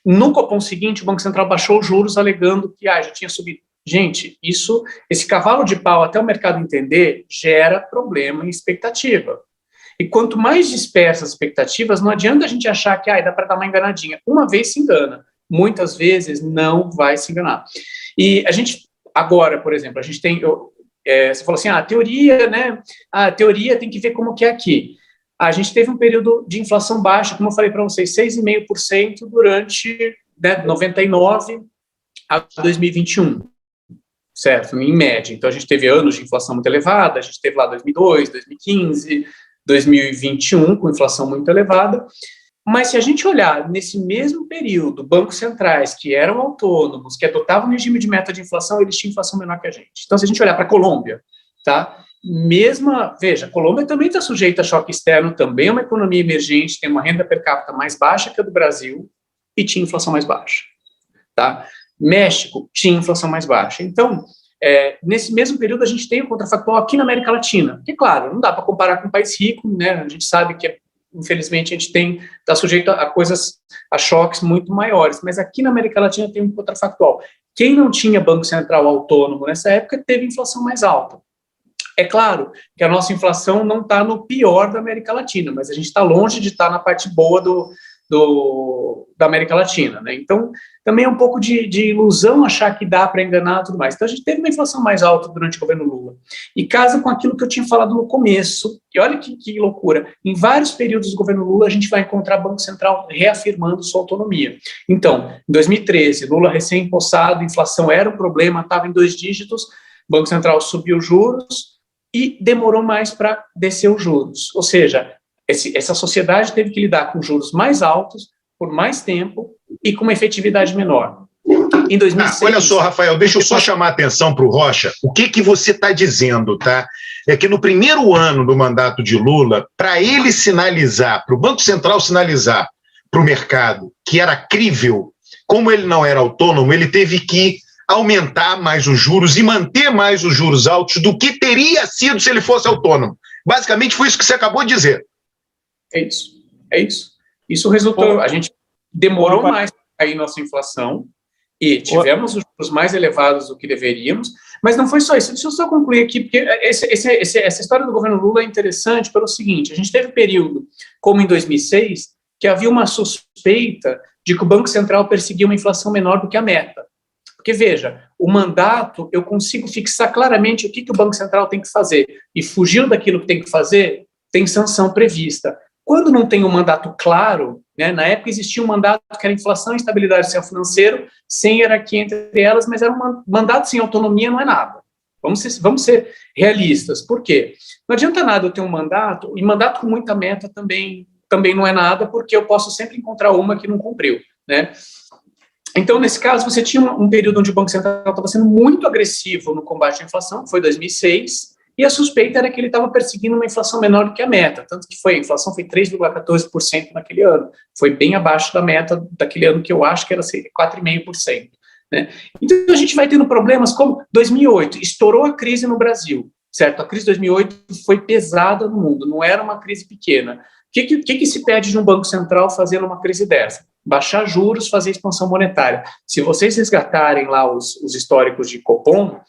No Copom seguinte, o Banco Central baixou os juros, alegando que já tinha subido. Gente, esse cavalo de pau, até o mercado entender, gera problema em expectativa. E quanto mais dispersas as expectativas, não adianta a gente achar que dá para dar uma enganadinha. Uma vez se engana, muitas vezes não vai se enganar. E a gente, agora, por exemplo, a gente tem, você falou assim, a teoria, né, a teoria tem que ver como que é aqui. A gente teve um período de inflação baixa, como eu falei para vocês, 6,5% durante 99 a 2021, certo? Em média. Então, a gente teve anos de inflação muito elevada, a gente teve lá 2002, 2015, 2021 com inflação muito elevada. Mas se a gente olhar nesse mesmo período, bancos centrais que eram autônomos, que adotavam um regime de meta de inflação, eles tinham inflação menor que a gente. Então, se a gente olhar para a Colômbia, tá? Veja, a Colômbia também está sujeita a choque externo, também é uma economia emergente, tem uma renda per capita mais baixa que a do Brasil e tinha inflação mais baixa, tá? México tinha inflação mais baixa. Então, nesse mesmo período, a gente tem o contrafactual aqui na América Latina, que, claro, não dá para comparar com um país rico, né? A gente sabe que, infelizmente, a gente está sujeito a choques muito maiores, mas aqui na América Latina tem um contrafactual. Quem não tinha Banco Central autônomo nessa época teve inflação mais alta. É claro que a nossa inflação não está no pior da América Latina, mas a gente está longe de estar na parte boa da América Latina, né? Então, também é um pouco de ilusão achar que dá para enganar e tudo mais. Então, a gente teve uma inflação mais alta durante o governo Lula. E casa com aquilo que eu tinha falado no começo, e olha que loucura, em vários períodos do governo Lula, a gente vai encontrar Banco Central reafirmando sua autonomia. Então, em 2013, Lula recém-impossado, inflação era um problema, estava em 2 dígitos, Banco Central subiu os juros e demorou mais para descer os juros. Ou seja, essa sociedade teve que lidar com juros mais altos, por mais tempo e com uma efetividade menor. Em 2006... olha só, Rafael, deixa eu só chamar a atenção para o Rocha. O que você está dizendo, tá? É que no primeiro ano do mandato de Lula, para ele sinalizar, para o Banco Central sinalizar para o mercado que era crível, como ele não era autônomo, ele teve que aumentar mais os juros e manter mais os juros altos do que teria sido se ele fosse autônomo. Basicamente foi isso que você acabou de dizer. É isso. Isso resultou, a gente demorou mais para cair nossa inflação e tivemos os juros mais elevados do que deveríamos, mas não foi só isso. Deixa eu só concluir aqui, porque essa história do governo Lula é interessante pelo seguinte: a gente teve um período, como em 2006, que havia uma suspeita de que o Banco Central perseguia uma inflação menor do que a meta. Porque, veja, o mandato, eu consigo fixar claramente o que o Banco Central tem que fazer, e fugiu daquilo que tem que fazer, tem sanção prevista. Quando não tem um mandato claro, né, na época existia um mandato que era inflação e estabilidade do sistema financeiro, sem hierarquia entre elas, mas era um mandato sem autonomia, não é nada. Vamos ser realistas. Por quê? Não adianta nada eu ter um mandato, e mandato com muita meta também não é nada, porque eu posso sempre encontrar uma que não cumpriu, né? Então, nesse caso, você tinha um período onde o Banco Central estava sendo muito agressivo no combate à inflação, que foi 2006, e a suspeita era que ele estava perseguindo uma inflação menor do que a meta, tanto que a inflação foi 3,14% naquele ano, foi bem abaixo da meta daquele ano, que eu acho que era 4,5%. Né? Então, a gente vai tendo problemas como 2008, estourou a crise no Brasil, certo? A crise de 2008 foi pesada no mundo, não era uma crise pequena. O que se pede de um Banco Central fazendo uma crise dessa? Baixar juros, fazer expansão monetária. Se vocês resgatarem lá os históricos de Copom,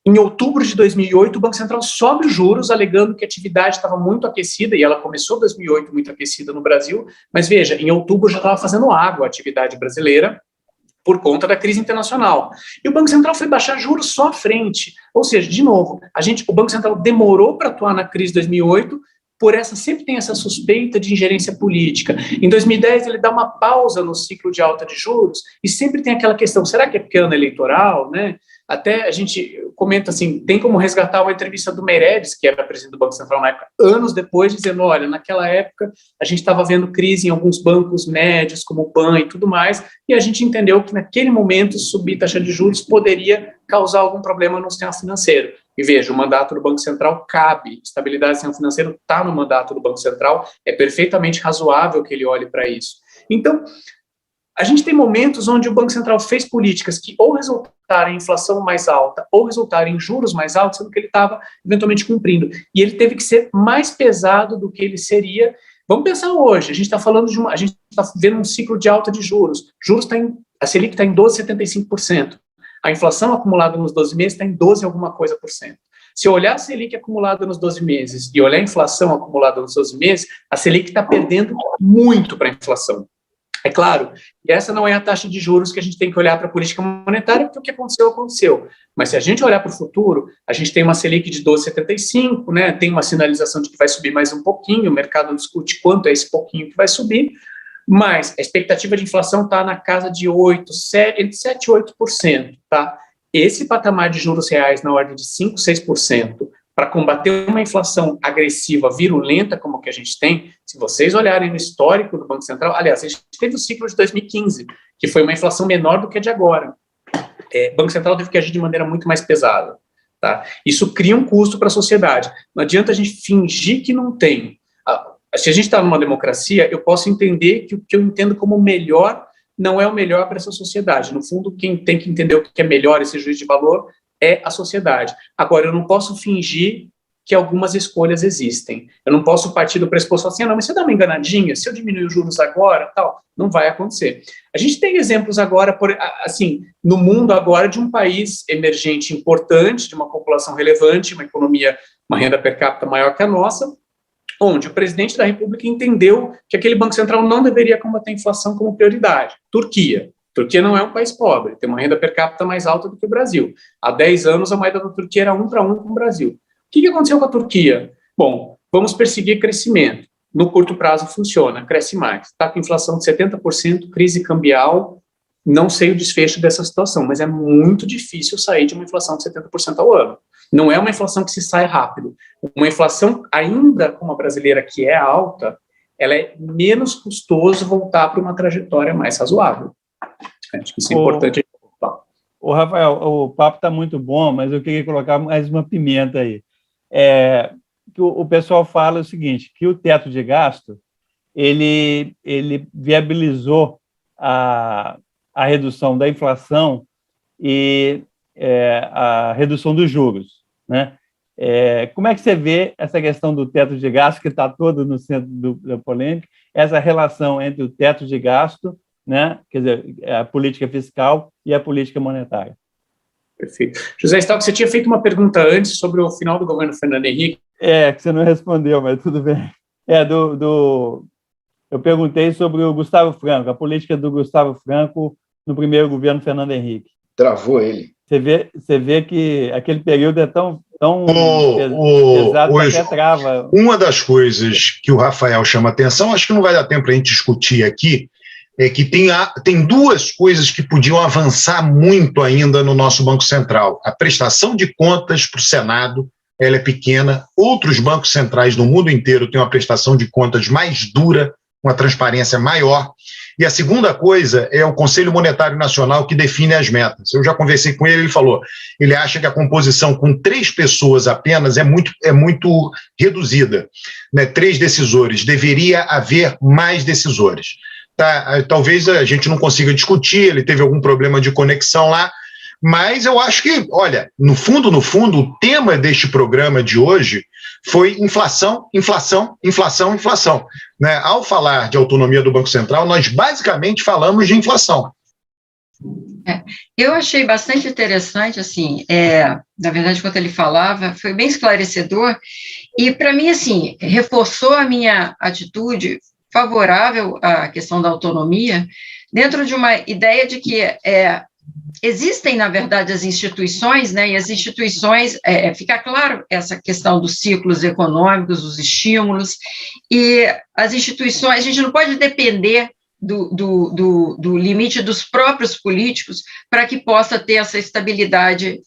em outubro de 2008, o Banco Central sobe os juros, alegando que a atividade estava muito aquecida, e ela começou em 2008 muito aquecida no Brasil, mas veja, em outubro já estava fazendo água a atividade brasileira, por conta da crise internacional. E o Banco Central foi baixar juros só à frente. Ou seja, de novo, o Banco Central demorou para atuar na crise de 2008, sempre tem essa suspeita de ingerência política. Em 2010, ele dá uma pausa no ciclo de alta de juros, e sempre tem aquela questão, será que é porque é ano eleitoral, né? Até a gente comenta assim, tem como resgatar uma entrevista do Meirelles, que era presidente do Banco Central na época, anos depois, dizendo, olha, naquela época a gente estava vendo crise em alguns bancos médios, como o PAN e tudo mais, e a gente entendeu que naquele momento subir taxa de juros poderia causar algum problema no sistema financeiro. E veja, o mandato do Banco Central cabe, estabilidade do sistema financeiro está no mandato do Banco Central, é perfeitamente razoável que ele olhe para isso. Então, a gente tem momentos onde o Banco Central fez políticas que ou resultaram em inflação mais alta ou resultaram em juros mais altos, sendo que ele estava eventualmente cumprindo. E ele teve que ser mais pesado do que ele seria. Vamos pensar hoje, a gente está falando a gente está vendo um ciclo de alta de juros. A Selic está em 12,75%. A inflação acumulada nos 12 meses está em 12 alguma coisa por cento. Se eu olhar a Selic acumulada nos 12 meses e olhar a inflação acumulada nos 12 meses, a Selic está perdendo muito para a inflação. É claro, e essa não é a taxa de juros que a gente tem que olhar para a política monetária, porque o que aconteceu, aconteceu. Mas se a gente olhar para o futuro, a gente tem uma Selic de 12,75, né, tem uma sinalização de que vai subir mais um pouquinho, o mercado discute quanto é esse pouquinho que vai subir, mas a expectativa de inflação está na casa de entre 7% e 8%. Tá? Esse patamar de juros reais na ordem de 5%, 6%, para combater uma inflação agressiva, virulenta como que a gente tem, se vocês olharem no histórico do Banco Central, aliás, a gente teve o ciclo de 2015, que foi uma inflação menor do que a de agora. O Banco Central teve que agir de maneira muito mais pesada. Tá? Isso cria um custo para a sociedade. Não adianta a gente fingir que não tem. Se a gente está numa democracia, eu posso entender que o que eu entendo como melhor não é o melhor para essa sociedade. No fundo, quem tem que entender o que é melhor, esse juízo de valor, é a sociedade. Agora, eu não posso fingir que algumas escolhas existem. Eu não posso partir do pressuposto assim, não, mas se eu dar uma enganadinha, se eu diminuir os juros agora, tal, não vai acontecer. A gente tem exemplos agora, assim, no mundo agora, de um país emergente importante, de uma população relevante, uma economia, uma renda per capita maior que a nossa, onde o presidente da República entendeu que aquele Banco Central não deveria combater a inflação como prioridade. Turquia. Turquia não é um país pobre, tem uma renda per capita mais alta do que o Brasil. Há 10 anos, a moeda da Turquia era 1 para 1 com o Brasil. O que aconteceu com a Turquia? Bom, vamos perseguir crescimento. No curto prazo funciona, cresce mais. Está com inflação de 70%, crise cambial, não sei o desfecho dessa situação, mas é muito difícil sair de uma inflação de 70% ao ano. Não é uma inflação que se sai rápido. Uma inflação, ainda como a brasileira, que é alta, ela é menos custoso voltar para uma trajetória mais razoável. Acho que isso é importante. O Rafael, o papo está muito bom, mas eu queria colocar mais uma pimenta aí. Que o pessoal fala o seguinte, que o teto de gasto, ele viabilizou a redução da inflação e a redução dos juros, né? Como é que você vê essa questão do teto de gasto, que está todo no centro da polêmica, essa relação entre o teto de gasto, né, quer dizer, a política fiscal e a política monetária? Perfeito. José Stalk, você tinha feito uma pergunta antes sobre o final do governo Fernando Henrique. Que você não respondeu, mas tudo bem. Eu perguntei sobre o Gustavo Franco, a política do Gustavo Franco no primeiro governo Fernando Henrique. Travou ele. Você vê que aquele período é tão pesado que até trava. Uma das coisas que o Rafael chama atenção, acho que não vai dar tempo para a gente discutir aqui, é que tem duas coisas que podiam avançar muito ainda no nosso Banco Central. A prestação de contas para o Senado, ela é pequena. Outros bancos centrais no mundo inteiro têm uma prestação de contas mais dura, uma transparência maior. E a segunda coisa é o Conselho Monetário Nacional, que define as metas. Eu já conversei com ele falou, ele acha que a composição com 3 pessoas apenas é muito reduzida, né? 3 decisores, deveria haver mais decisores. Tá? Talvez a gente não consiga discutir, ele teve algum problema de conexão lá, mas eu acho que, olha, no fundo, o tema deste programa de hoje foi inflação, inflação, inflação, inflação. Né? Ao falar de autonomia do Banco Central, nós basicamente falamos de inflação. Eu achei bastante interessante, assim, na verdade, quando ele falava, foi bem esclarecedor, e para mim, assim, reforçou a minha atitude favorável à questão da autonomia, dentro de uma ideia de que existem, na verdade, as instituições, né, e as instituições, fica claro essa questão dos ciclos econômicos, dos estímulos, e as instituições, a gente não pode depender do limite dos próprios políticos para que possa ter essa estabilidade,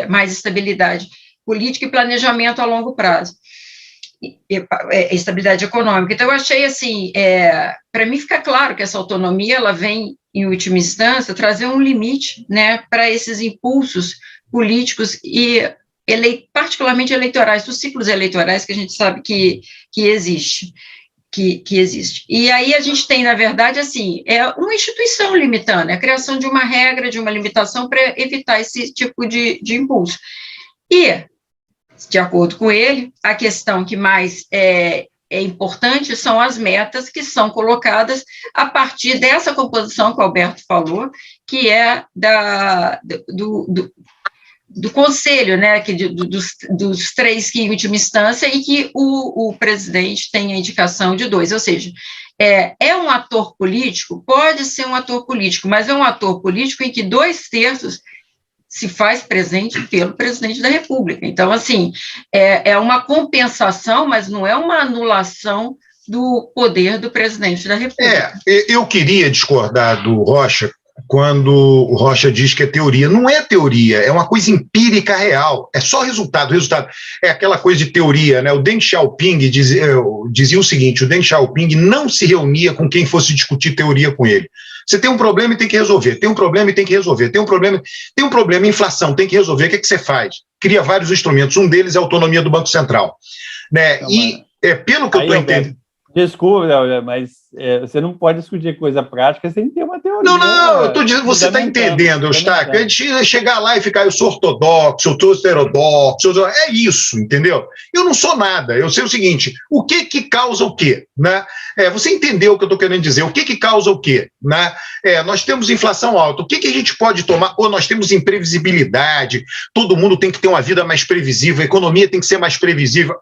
mais estabilidade política e planejamento a longo prazo. Estabilidade econômica. Então, eu achei assim, para mim fica claro que essa autonomia, ela vem, em última instância, trazer um limite, né, para esses impulsos políticos e particularmente eleitorais, dos ciclos eleitorais que a gente sabe que existe. E aí a gente tem, na verdade, assim, uma instituição limitando, a criação de uma regra, de uma limitação para evitar esse tipo de impulso. E, de acordo com ele, a questão que mais é importante são as metas que são colocadas a partir dessa composição que o Alberto falou, que é do conselho, né, dos 3 que, em última instância, e que o presidente tem a indicação de 2, ou seja, um ator político, pode ser um ator político, mas é um ator político em que 2/3 se faz presente pelo presidente da República. Então, assim, é uma compensação, mas não é uma anulação do poder do presidente da República. Eu queria discordar do Rocha quando o Rocha diz que é teoria. Não é teoria, é uma coisa empírica real, é só resultado. É aquela coisa de teoria, né? O Deng Xiaoping dizia o seguinte, o Deng Xiaoping não se reunia com quem fosse discutir teoria com ele. Você tem um problema e tem que resolver, tem um problema e tem que resolver, tem um problema, inflação, tem que resolver, o que você faz? cria vários instrumentos. Um deles é a autonomia do Banco Central. Né? E, pelo que eu estou entendendo... Desculpa, mas você não pode discutir coisa prática sem ter uma teoria. Não, eu estou dizendo, você está entendendo, Eustáquio? A gente chegar lá e ficar, eu sou ortodoxo, eu sou heterodoxo, é isso, entendeu? Eu não sou nada, eu sei o seguinte, o que causa o quê? Né? Você entendeu o que eu estou querendo dizer, o que causa o quê? Né? Nós temos inflação alta, o que a gente pode tomar? Ou nós temos imprevisibilidade, todo mundo tem que ter uma vida mais previsível, a economia tem que ser mais previsível.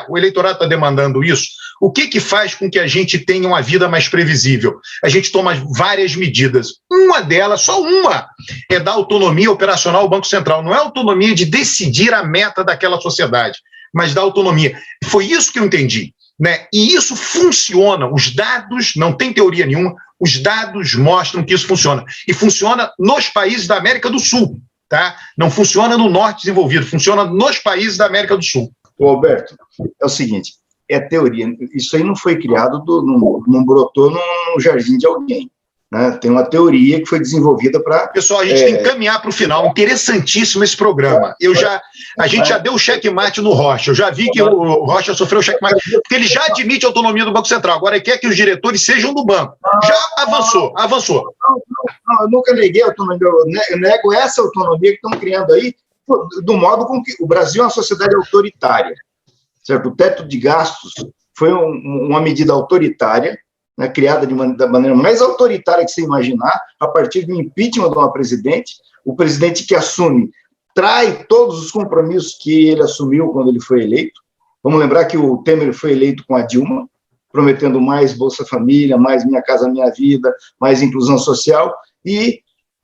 O eleitorado está demandando isso. O que faz com que a gente tenha uma vida mais previsível? A gente toma várias medidas. Uma delas, só uma, é dar autonomia operacional ao Banco Central. Não é autonomia de decidir a meta daquela sociedade, mas dar autonomia. Foi isso que eu entendi. Né? E isso funciona. Os dados, não tem teoria nenhuma, os dados mostram que isso funciona. E funciona nos países da América do Sul. Tá? Não funciona no norte desenvolvido, funciona nos países da América do Sul. Alberto, é o seguinte... É teoria. Isso aí não foi criado, não brotou no jardim de alguém. Né? Tem uma teoria que foi desenvolvida para... Pessoal, a gente tem que caminhar para o final. Interessantíssimo esse programa. A gente já deu o checkmate no Rocha. Eu já vi que o Rocha sofreu o checkmate, porque ele já admite a autonomia do Banco Central. Agora ele quer que os diretores sejam do banco. Já avançou. Não, eu nunca neguei a autonomia. Eu nego essa autonomia que estão criando aí, do modo com que o Brasil é uma sociedade autoritária. Certo? O teto de gastos foi uma medida autoritária, né, criada da maneira mais autoritária que você imaginar, a partir do impeachment de uma presidente. O presidente que assume trai todos os compromissos que ele assumiu quando ele foi eleito. Vamos lembrar que o Temer foi eleito com a Dilma, prometendo mais Bolsa Família, mais Minha Casa Minha Vida, mais inclusão social, e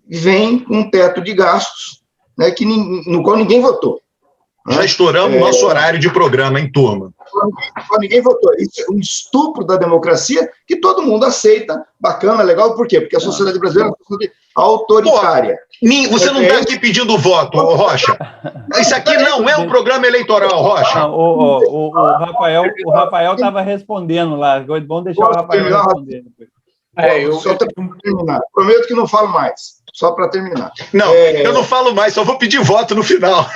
vem com um teto de gastos, né, no qual ninguém votou. Já estouramos o nosso horário de programa, em turma. Ninguém votou. Isso é um estupro da democracia que todo mundo aceita. Bacana, legal. Por quê? Porque a sociedade brasileira é uma sociedade autoritária. Você não está aqui pedindo voto, Rocha. Isso aqui não é um programa eleitoral, Rocha. Não, o Rafael estava respondendo lá. Vamos deixar o Rafael responder. Só para terminar. Prometo que não falo mais. Só para terminar. Não, eu não falo mais, só vou pedir voto no final.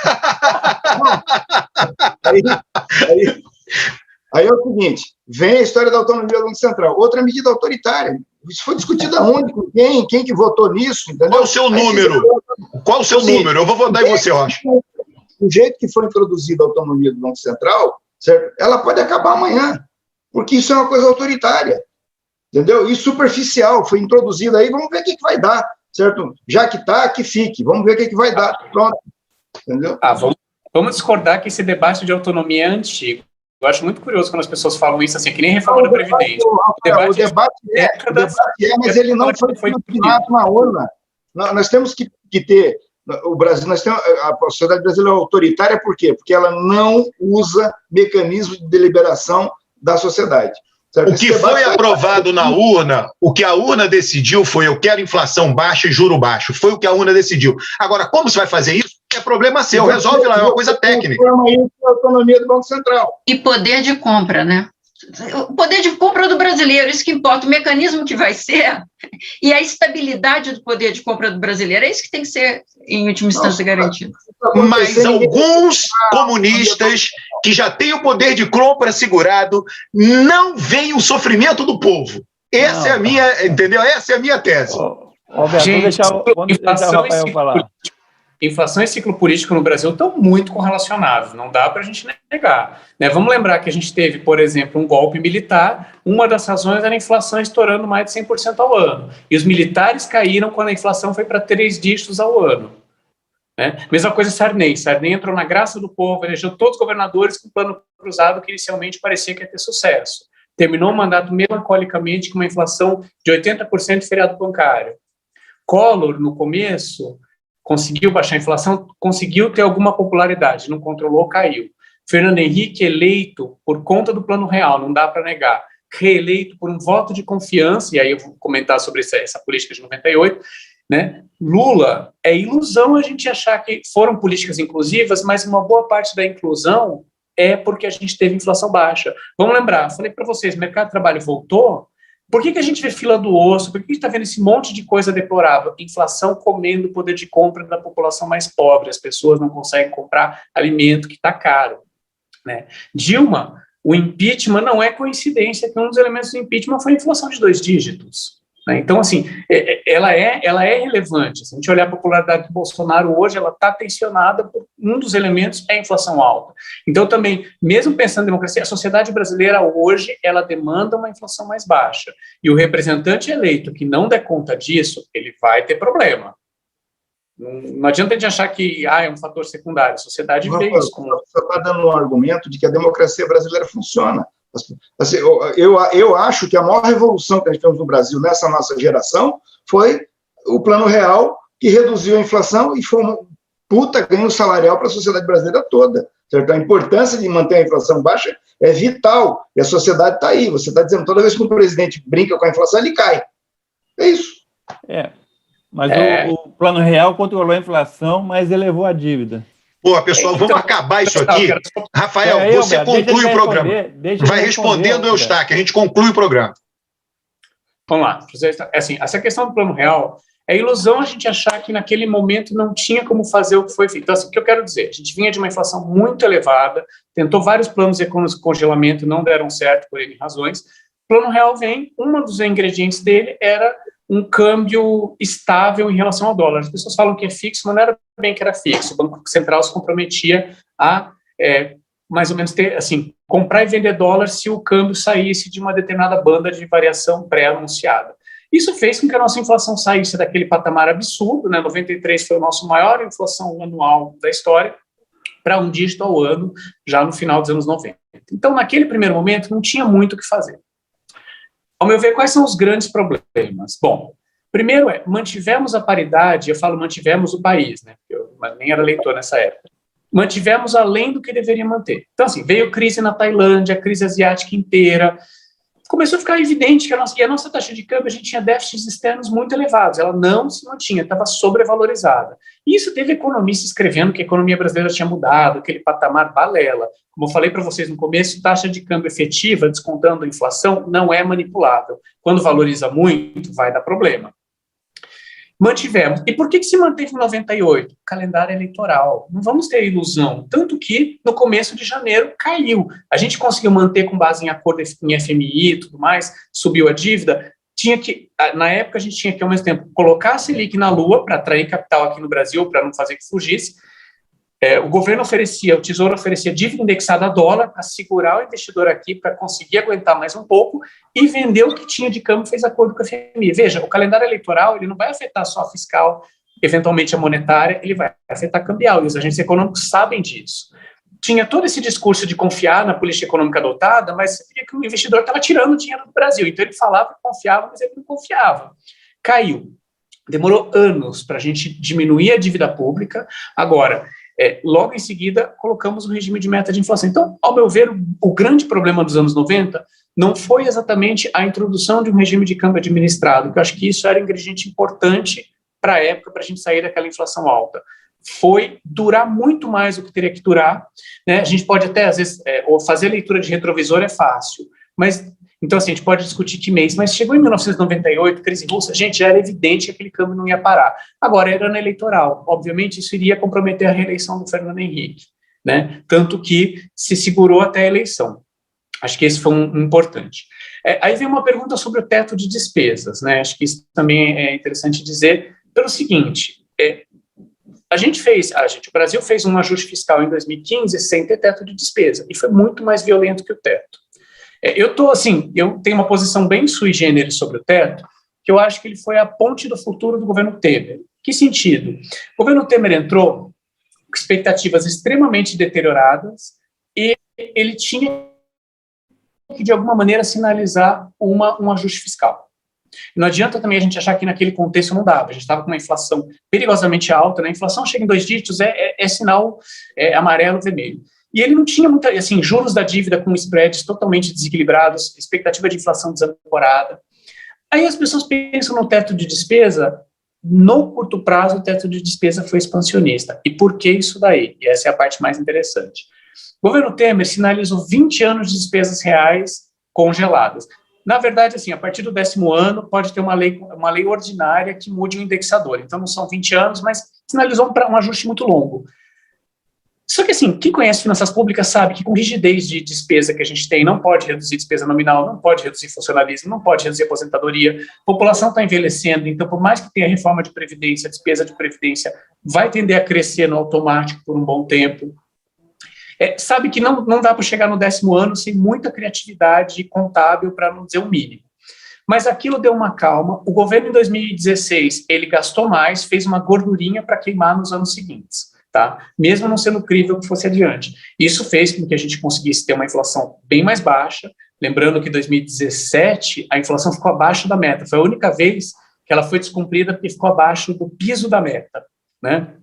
Aí é o seguinte, vem a história da autonomia do Banco Central, outra medida autoritária. Isso foi discutido aonde, com quem que votou nisso, entendeu? Qual o seu número? Qual o seu número? Eu vou votar em você, Rocha. O jeito que foi introduzida a autonomia do Banco Central, certo? Ela pode acabar amanhã, porque isso é uma coisa autoritária, entendeu? E superficial, foi introduzida aí, vamos ver o que vai dar. Certo? Já que está, que fique. Vamos ver o que vai dar. Pronto. Entendeu? Vamos discordar que esse debate de autonomia é antigo. Eu acho muito curioso quando as pessoas falam isso assim, que nem reforma da Previdência. O debate é, mas ele não foi discutido na urna. Nós temos que ter... O Brasil, a sociedade brasileira é autoritária por quê? Porque ela não usa mecanismos de deliberação da sociedade. Certo? O que foi aprovado na urna, o que a urna decidiu foi: eu quero inflação baixa e juro baixo. Foi o que a urna decidiu. Agora, como você vai fazer isso? É problema seu, resolve lá, é uma coisa técnica. A autonomia do Banco Central. E poder de compra, né? O poder de compra do brasileiro, isso que importa, o mecanismo que vai ser e a estabilidade do poder de compra do brasileiro, é isso que tem que ser, em última instância, garantido. Mas alguns comunistas que já têm o poder de compra assegurado não veem o sofrimento do povo. Essa é a minha, entendeu? Essa é a minha tese. Alberto, vamos deixar o Rafael falar. Inflação e ciclo político no Brasil estão muito correlacionados, não dá para a gente negar. Né? Vamos lembrar que a gente teve, por exemplo, um golpe militar, uma das razões era a inflação estourando mais de 100% ao ano. E os militares caíram quando a inflação foi para 3 dígitos ao ano. Né? Mesma coisa Sarney. Sarney entrou na graça do povo, elegeu todos os governadores com um plano cruzado que inicialmente parecia que ia ter sucesso. Terminou o mandato melancolicamente com uma inflação de 80% de feriado bancário. Collor, no começo, conseguiu baixar a inflação, conseguiu ter alguma popularidade, não controlou, caiu. Fernando Henrique eleito por conta do Plano Real, não dá para negar. Reeleito por um voto de confiança, e aí eu vou comentar sobre essa política de 98, né? Lula, é ilusão a gente achar que foram políticas inclusivas, mas uma boa parte da inclusão é porque a gente teve inflação baixa. Vamos lembrar, falei para vocês, o mercado de trabalho voltou, Por que a gente vê fila do osso? Por que a gente está vendo esse monte de coisa deplorável? Inflação comendo o poder de compra da população mais pobre. As pessoas não conseguem comprar alimento que está caro, né? Dilma, o impeachment não é coincidência que um dos elementos do impeachment foi a inflação de 2 dígitos. Né? Então, assim, ela é relevante. Se a gente olhar a popularidade do Bolsonaro hoje, ela está tensionada por um dos elementos é a inflação alta. Então, também, mesmo pensando em democracia, a sociedade brasileira hoje, ela demanda uma inflação mais baixa. E o representante eleito que não der conta disso, ele vai ter problema. Não adianta a gente achar que é um fator secundário. A sociedade vê isso como... Você está dando um argumento de que a democracia brasileira funciona. Assim, eu acho que a maior revolução que nós tivemos no Brasil nessa nossa geração foi o Plano Real, que reduziu a inflação e foi um puta ganho salarial para a sociedade brasileira toda. Certo? A importância de manter a inflação baixa é vital, e a sociedade está aí. Você está dizendo, toda vez que o presidente brinca com a inflação, ele cai. É isso. Mas o Plano Real controlou a inflação, mas elevou a dívida. Pô, pessoal, vamos acabar isso aqui. Rafael, você conclui o programa. Vai respondendo o Eustáquio, a gente conclui o programa. Vamos lá. Assim, essa questão do Plano Real, é ilusão a gente achar que naquele momento não tinha como fazer o que foi feito. Então, assim, o que eu quero dizer? A gente vinha de uma inflação muito elevada, tentou vários planos econômicos de congelamento, não deram certo por N razões. O Plano Real vem, um dos ingredientes dele era um câmbio estável em relação ao dólar. As pessoas falam que é fixo, mas não era bem que era fixo. O Banco Central se comprometia a, mais ou menos, comprar e vender dólar se o câmbio saísse de uma determinada banda de variação pré-anunciada. Isso fez com que a nossa inflação saísse daquele patamar absurdo, né? 93 foi o nosso maior inflação anual da história, para 1 dígito ao ano, já no final dos anos 90. Então, naquele primeiro momento, não tinha muito o que fazer. Ao meu ver, quais são os grandes problemas? Bom, primeiro mantivemos a paridade, eu falo mantivemos o país, né? Eu nem era eleitor nessa época. Mantivemos além do que deveria manter. Então, assim, veio crise na Tailândia, a crise asiática inteira, começou a ficar evidente que a nossa taxa de câmbio, a gente tinha déficits externos muito elevados, ela não se mantinha, estava sobrevalorizada. E isso teve economistas escrevendo que a economia brasileira tinha mudado, aquele patamar balela. Como eu falei para vocês no começo, taxa de câmbio efetiva, descontando a inflação, não é manipulável. Quando valoriza muito, vai dar problema. Mantivemos. E por que se manteve em 98? Calendário eleitoral. Não vamos ter ilusão. Tanto que, no começo de janeiro, caiu. A gente conseguiu manter com base em acordo em FMI e tudo mais, subiu a dívida. Na época, a gente tinha que, ao mesmo tempo, colocar a Selic na lua para atrair capital aqui no Brasil, para não fazer que fugisse. O governo o Tesouro oferecia dívida indexada a dólar para segurar o investidor aqui, para conseguir aguentar mais um pouco, e vender o que tinha de câmbio, fez acordo com a FMI. Veja, o calendário eleitoral ele não vai afetar só a fiscal, eventualmente a monetária, ele vai afetar a cambial, e os agentes econômicos sabem disso. Tinha todo esse discurso de confiar na política econômica adotada, mas você via que o investidor estava tirando dinheiro do Brasil, então ele falava que confiava, mas ele não confiava. Caiu. Demorou anos para a gente diminuir a dívida pública. Agora, logo em seguida, colocamos o regime de meta de inflação. Então, ao meu ver, o grande problema dos anos 90 não foi exatamente a introdução de um regime de câmbio administrado, que eu acho que isso era um ingrediente importante para a época, para a gente sair daquela inflação alta. Foi durar muito mais do que teria que durar, né? A gente pode até, às vezes, fazer leitura de retrovisor é fácil, mas, então, assim, a gente pode discutir que mês, mas chegou em 1998, crise russa, gente, já era evidente que aquele câmbio não ia parar. Agora, era ano eleitoral, obviamente, isso iria comprometer a reeleição do Fernando Henrique, né? Tanto que se segurou até a eleição. Acho que esse foi um importante. Aí vem uma pergunta sobre o teto de despesas, né? Acho que isso também é interessante dizer pelo seguinte, o Brasil fez um ajuste fiscal em 2015 sem ter teto de despesa, e foi muito mais violento que o teto. Eu tenho uma posição bem sui generis sobre o teto, que eu acho que ele foi a ponte do futuro do governo Temer. Que sentido? O governo Temer entrou com expectativas extremamente deterioradas e ele tinha que, de alguma maneira, sinalizar um ajuste fiscal. Não adianta também a gente achar que naquele contexto não dava. A gente estava com uma inflação perigosamente alta, né? A inflação chega em 2 dígitos, é sinal amarelo, vermelho. E ele não tinha muita, juros da dívida com spreads totalmente desequilibrados, expectativa de inflação desancorada. Aí as pessoas pensam no teto de despesa, no curto prazo o teto de despesa foi expansionista. E por que isso daí? E essa é a parte mais interessante. O governo Temer sinalizou 20 anos de despesas reais congeladas. Na verdade, assim, a partir do 10º ano, pode ter uma lei ordinária que mude o indexador. Então, não são 20 anos, mas sinalizou um ajuste muito longo. Só que, assim, quem conhece finanças públicas sabe que com rigidez de despesa que a gente tem, não pode reduzir despesa nominal, não pode reduzir funcionalismo, não pode reduzir aposentadoria, a população está envelhecendo, então, por mais que tenha reforma de previdência, a despesa de previdência vai tender a crescer no automático por um bom tempo. Sabe que não dá para chegar no 10º ano sem muita criatividade contábil, para não dizer o mínimo. Mas aquilo deu uma calma. O governo, em 2016, ele gastou mais, fez uma gordurinha para queimar nos anos seguintes. Tá? Mesmo não sendo crível que fosse adiante. Isso fez com que a gente conseguisse ter uma inflação bem mais baixa, lembrando que em 2017 a inflação ficou abaixo da meta, foi a única vez que ela foi descumprida porque ficou abaixo do piso da meta, né?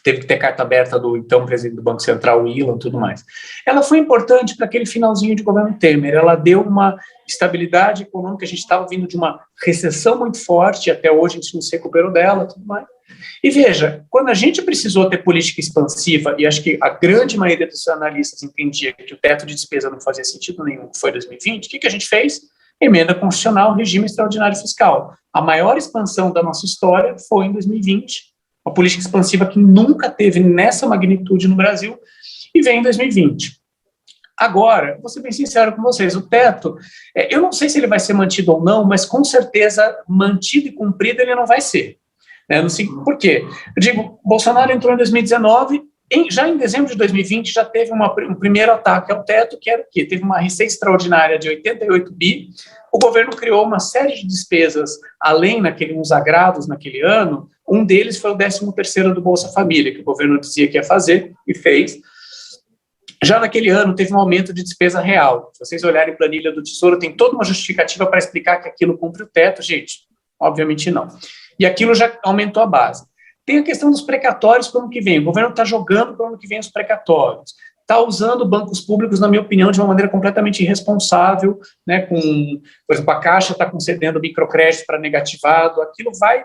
Teve que ter carta aberta do então presidente do Banco Central, o Ilan, tudo mais. Ela foi importante para aquele finalzinho de governo Temer, ela deu uma estabilidade econômica, a gente estava vindo de uma recessão muito forte, até hoje a gente não se recuperou dela, tudo mais. E veja, quando a gente precisou ter política expansiva, e acho que a grande maioria dos analistas entendia que o teto de despesa não fazia sentido nenhum, que foi 2020, o que a gente fez? Emenda constitucional, regime extraordinário fiscal. A maior expansão da nossa história foi em 2020, uma política expansiva que nunca teve nessa magnitude no Brasil, e vem em 2020. Agora, vou ser bem sincero com vocês, o teto, eu não sei se ele vai ser mantido ou não, mas com certeza mantido e cumprido ele não vai ser. Não sei por quê. Eu digo, Bolsonaro entrou em 2019, já em dezembro de 2020 já teve um primeiro ataque ao teto, que era o quê? Teve uma receita extraordinária de 88 bi, o governo criou uma série de despesas, além uns agrados naquele ano, um deles foi o 13º do Bolsa Família, que o governo dizia que ia fazer, e fez. Já naquele ano teve um aumento de despesa real. Se vocês olharem a planilha do Tesouro, tem toda uma justificativa para explicar que aquilo cumpre o teto, gente, obviamente não. E aquilo já aumentou a base. Tem a questão dos precatórios para o ano que vem. O governo está jogando para o ano que vem os precatórios. Está usando bancos públicos, na minha opinião, de uma maneira completamente irresponsável, né, por exemplo, a Caixa está concedendo microcrédito para negativado, aquilo vai,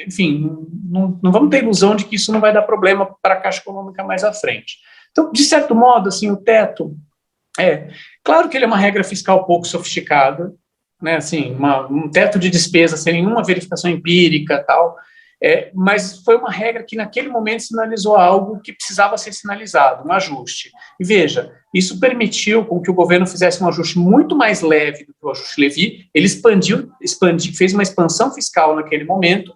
enfim, não vamos ter ilusão de que isso não vai dar problema para a Caixa Econômica mais à frente. Então, de certo modo, assim, o teto, claro que ele é uma regra fiscal pouco sofisticada, né, assim, um teto de despesa sem nenhuma verificação empírica, tal, mas foi uma regra que naquele momento sinalizou algo que precisava ser sinalizado, um ajuste. E veja, isso permitiu com que o governo fizesse um ajuste muito mais leve do que o ajuste Levy, ele fez uma expansão fiscal naquele momento,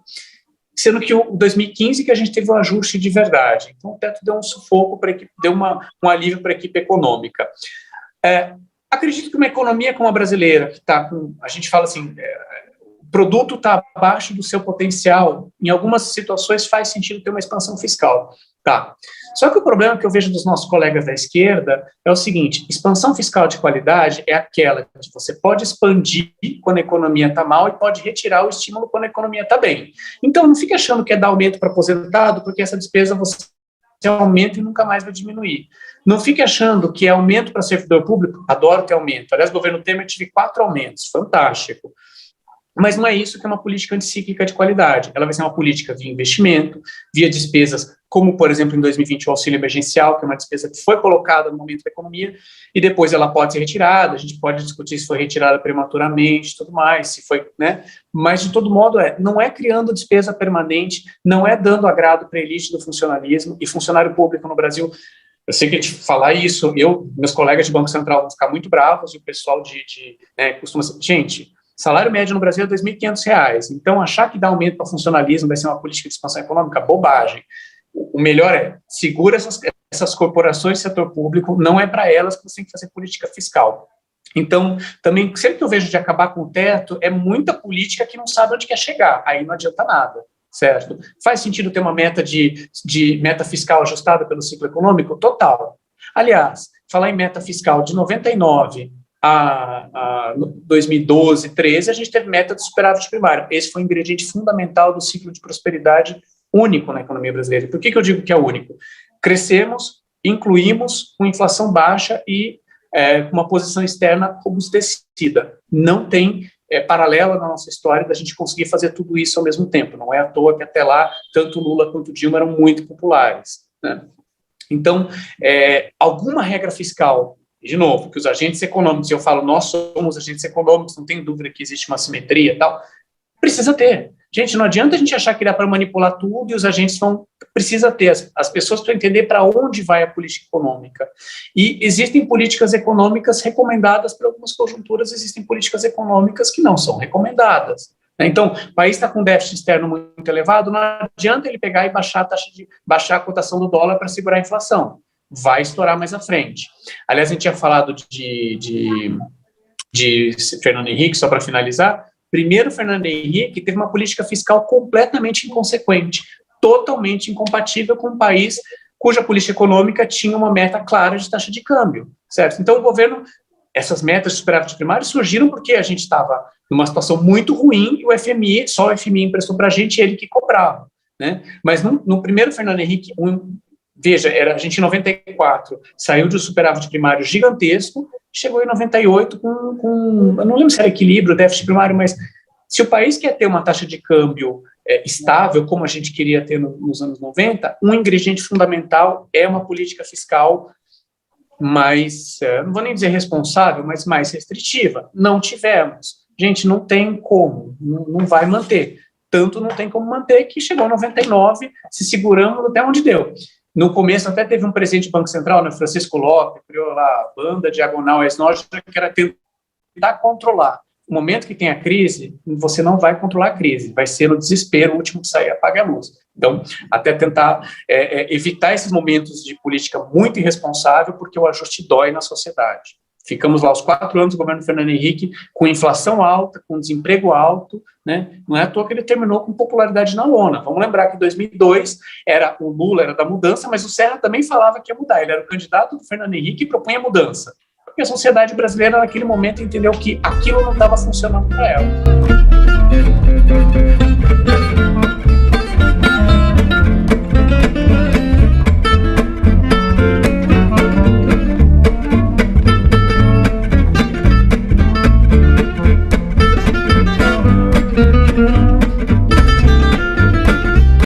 sendo que o 2015 que a gente teve um ajuste de verdade. Então o teto deu um sufoco para a equipe, deu um alívio para a equipe econômica. Acredito que uma economia como a brasileira, que está com, a gente fala assim, o produto está abaixo do seu potencial, em algumas situações faz sentido ter uma expansão fiscal. Tá. Só que o problema que eu vejo dos nossos colegas da esquerda é o seguinte: expansão fiscal de qualidade é aquela que você pode expandir quando a economia está mal e pode retirar o estímulo quando a economia está bem. Então não fique achando que é dar aumento para aposentado, porque essa despesa você aumenta e nunca mais vai diminuir. Não fique achando que é aumento para servidor público, adoro ter aumento. Aliás, no governo Temer tive 4 aumentos, fantástico. Mas não é isso que é uma política anticíclica de qualidade. Ela vai ser uma política via investimento, via despesas, como, por exemplo, em 2020, o auxílio emergencial, que é uma despesa que foi colocada no momento da economia, e depois ela pode ser retirada, a gente pode discutir se foi retirada prematuramente, tudo mais, se foi, né? Mas, de todo modo, não é criando despesa permanente, não é dando agrado para a elite do funcionalismo, e funcionário público no Brasil, eu sei que falar isso, meus colegas de Banco Central vão ficar muito bravos, e o pessoal costuma ser, gente, salário médio no Brasil é R$ 2.500, então achar que dar aumento para funcionalismo vai ser uma política de expansão econômica, bobagem. O melhor segura essas corporações do setor público, não é para elas que você tem que fazer política fiscal. Então, também, sempre que eu vejo de acabar com o teto, é muita política que não sabe onde quer chegar, aí não adianta nada, certo? Faz sentido ter uma meta de meta fiscal ajustada pelo ciclo econômico? Total. Aliás, falar em meta fiscal de 99 a 2012, 13, a gente teve meta de superávit primário. Esse foi um ingrediente fundamental do ciclo de prosperidade único na economia brasileira. Por que eu digo que é único? Crescemos, incluímos com inflação baixa e uma posição externa robustecida. Não tem paralela na nossa história da gente conseguir fazer tudo isso ao mesmo tempo. Não é à toa que até lá, tanto Lula quanto Dilma eram muito populares, né? Então, alguma regra fiscal de novo, que os agentes econômicos, eu falo, nós somos agentes econômicos, não tem dúvida que existe uma simetria e tal, precisa ter. Gente, não adianta a gente achar que dá para manipular tudo e os agentes vão... Precisa ter as pessoas para entender para onde vai a política econômica. E existem políticas econômicas recomendadas para algumas conjunturas, existem políticas econômicas que não são recomendadas. Então, o país está com déficit externo muito elevado, não adianta ele pegar e baixar a cotação do dólar para segurar a inflação. Vai estourar mais à frente. Aliás, a gente tinha falado de Fernando Henrique, só para finalizar. Primeiro, Fernando Henrique teve uma política fiscal completamente inconsequente, totalmente incompatível com um país cuja política econômica tinha uma meta clara de taxa de câmbio, certo? Então, o governo, essas metas de superávit primário surgiram porque a gente estava numa situação muito ruim e o FMI, só o FMI emprestou para a gente, ele que cobrava, né? Mas no primeiro Fernando Henrique, veja, a gente em 94 saiu de um superávit primário gigantesco, chegou em 98 com eu não lembro se era equilíbrio, déficit primário, mas se o país quer ter uma taxa de câmbio estável, como a gente queria ter nos anos 90, um ingrediente fundamental é uma política fiscal mais, não vou nem dizer responsável, mas mais restritiva. Não tivemos. Gente, não tem como, não vai manter. Tanto não tem como manter que chegou em 99, se seguramos até onde deu. No começo até teve um presidente do Banco Central, né, Francisco Lopes, criou lá a banda diagonal esnógica, que era tentar controlar. No momento que tem a crise, você não vai controlar a crise, vai ser no desespero, o último que sair apaga a luz. Então, até tentar evitar esses momentos de política muito irresponsável, porque o ajuste dói na sociedade. Ficamos lá os 4 anos do governo Fernando Henrique com inflação alta, com desemprego alto, né? Não é à toa que ele terminou com popularidade na lona. Vamos lembrar que em 2002 o Lula era da mudança, mas o Serra também falava que ia mudar. Ele era o candidato do Fernando Henrique e propunha mudança. Porque a sociedade brasileira, naquele momento, entendeu que aquilo não estava funcionando para ela.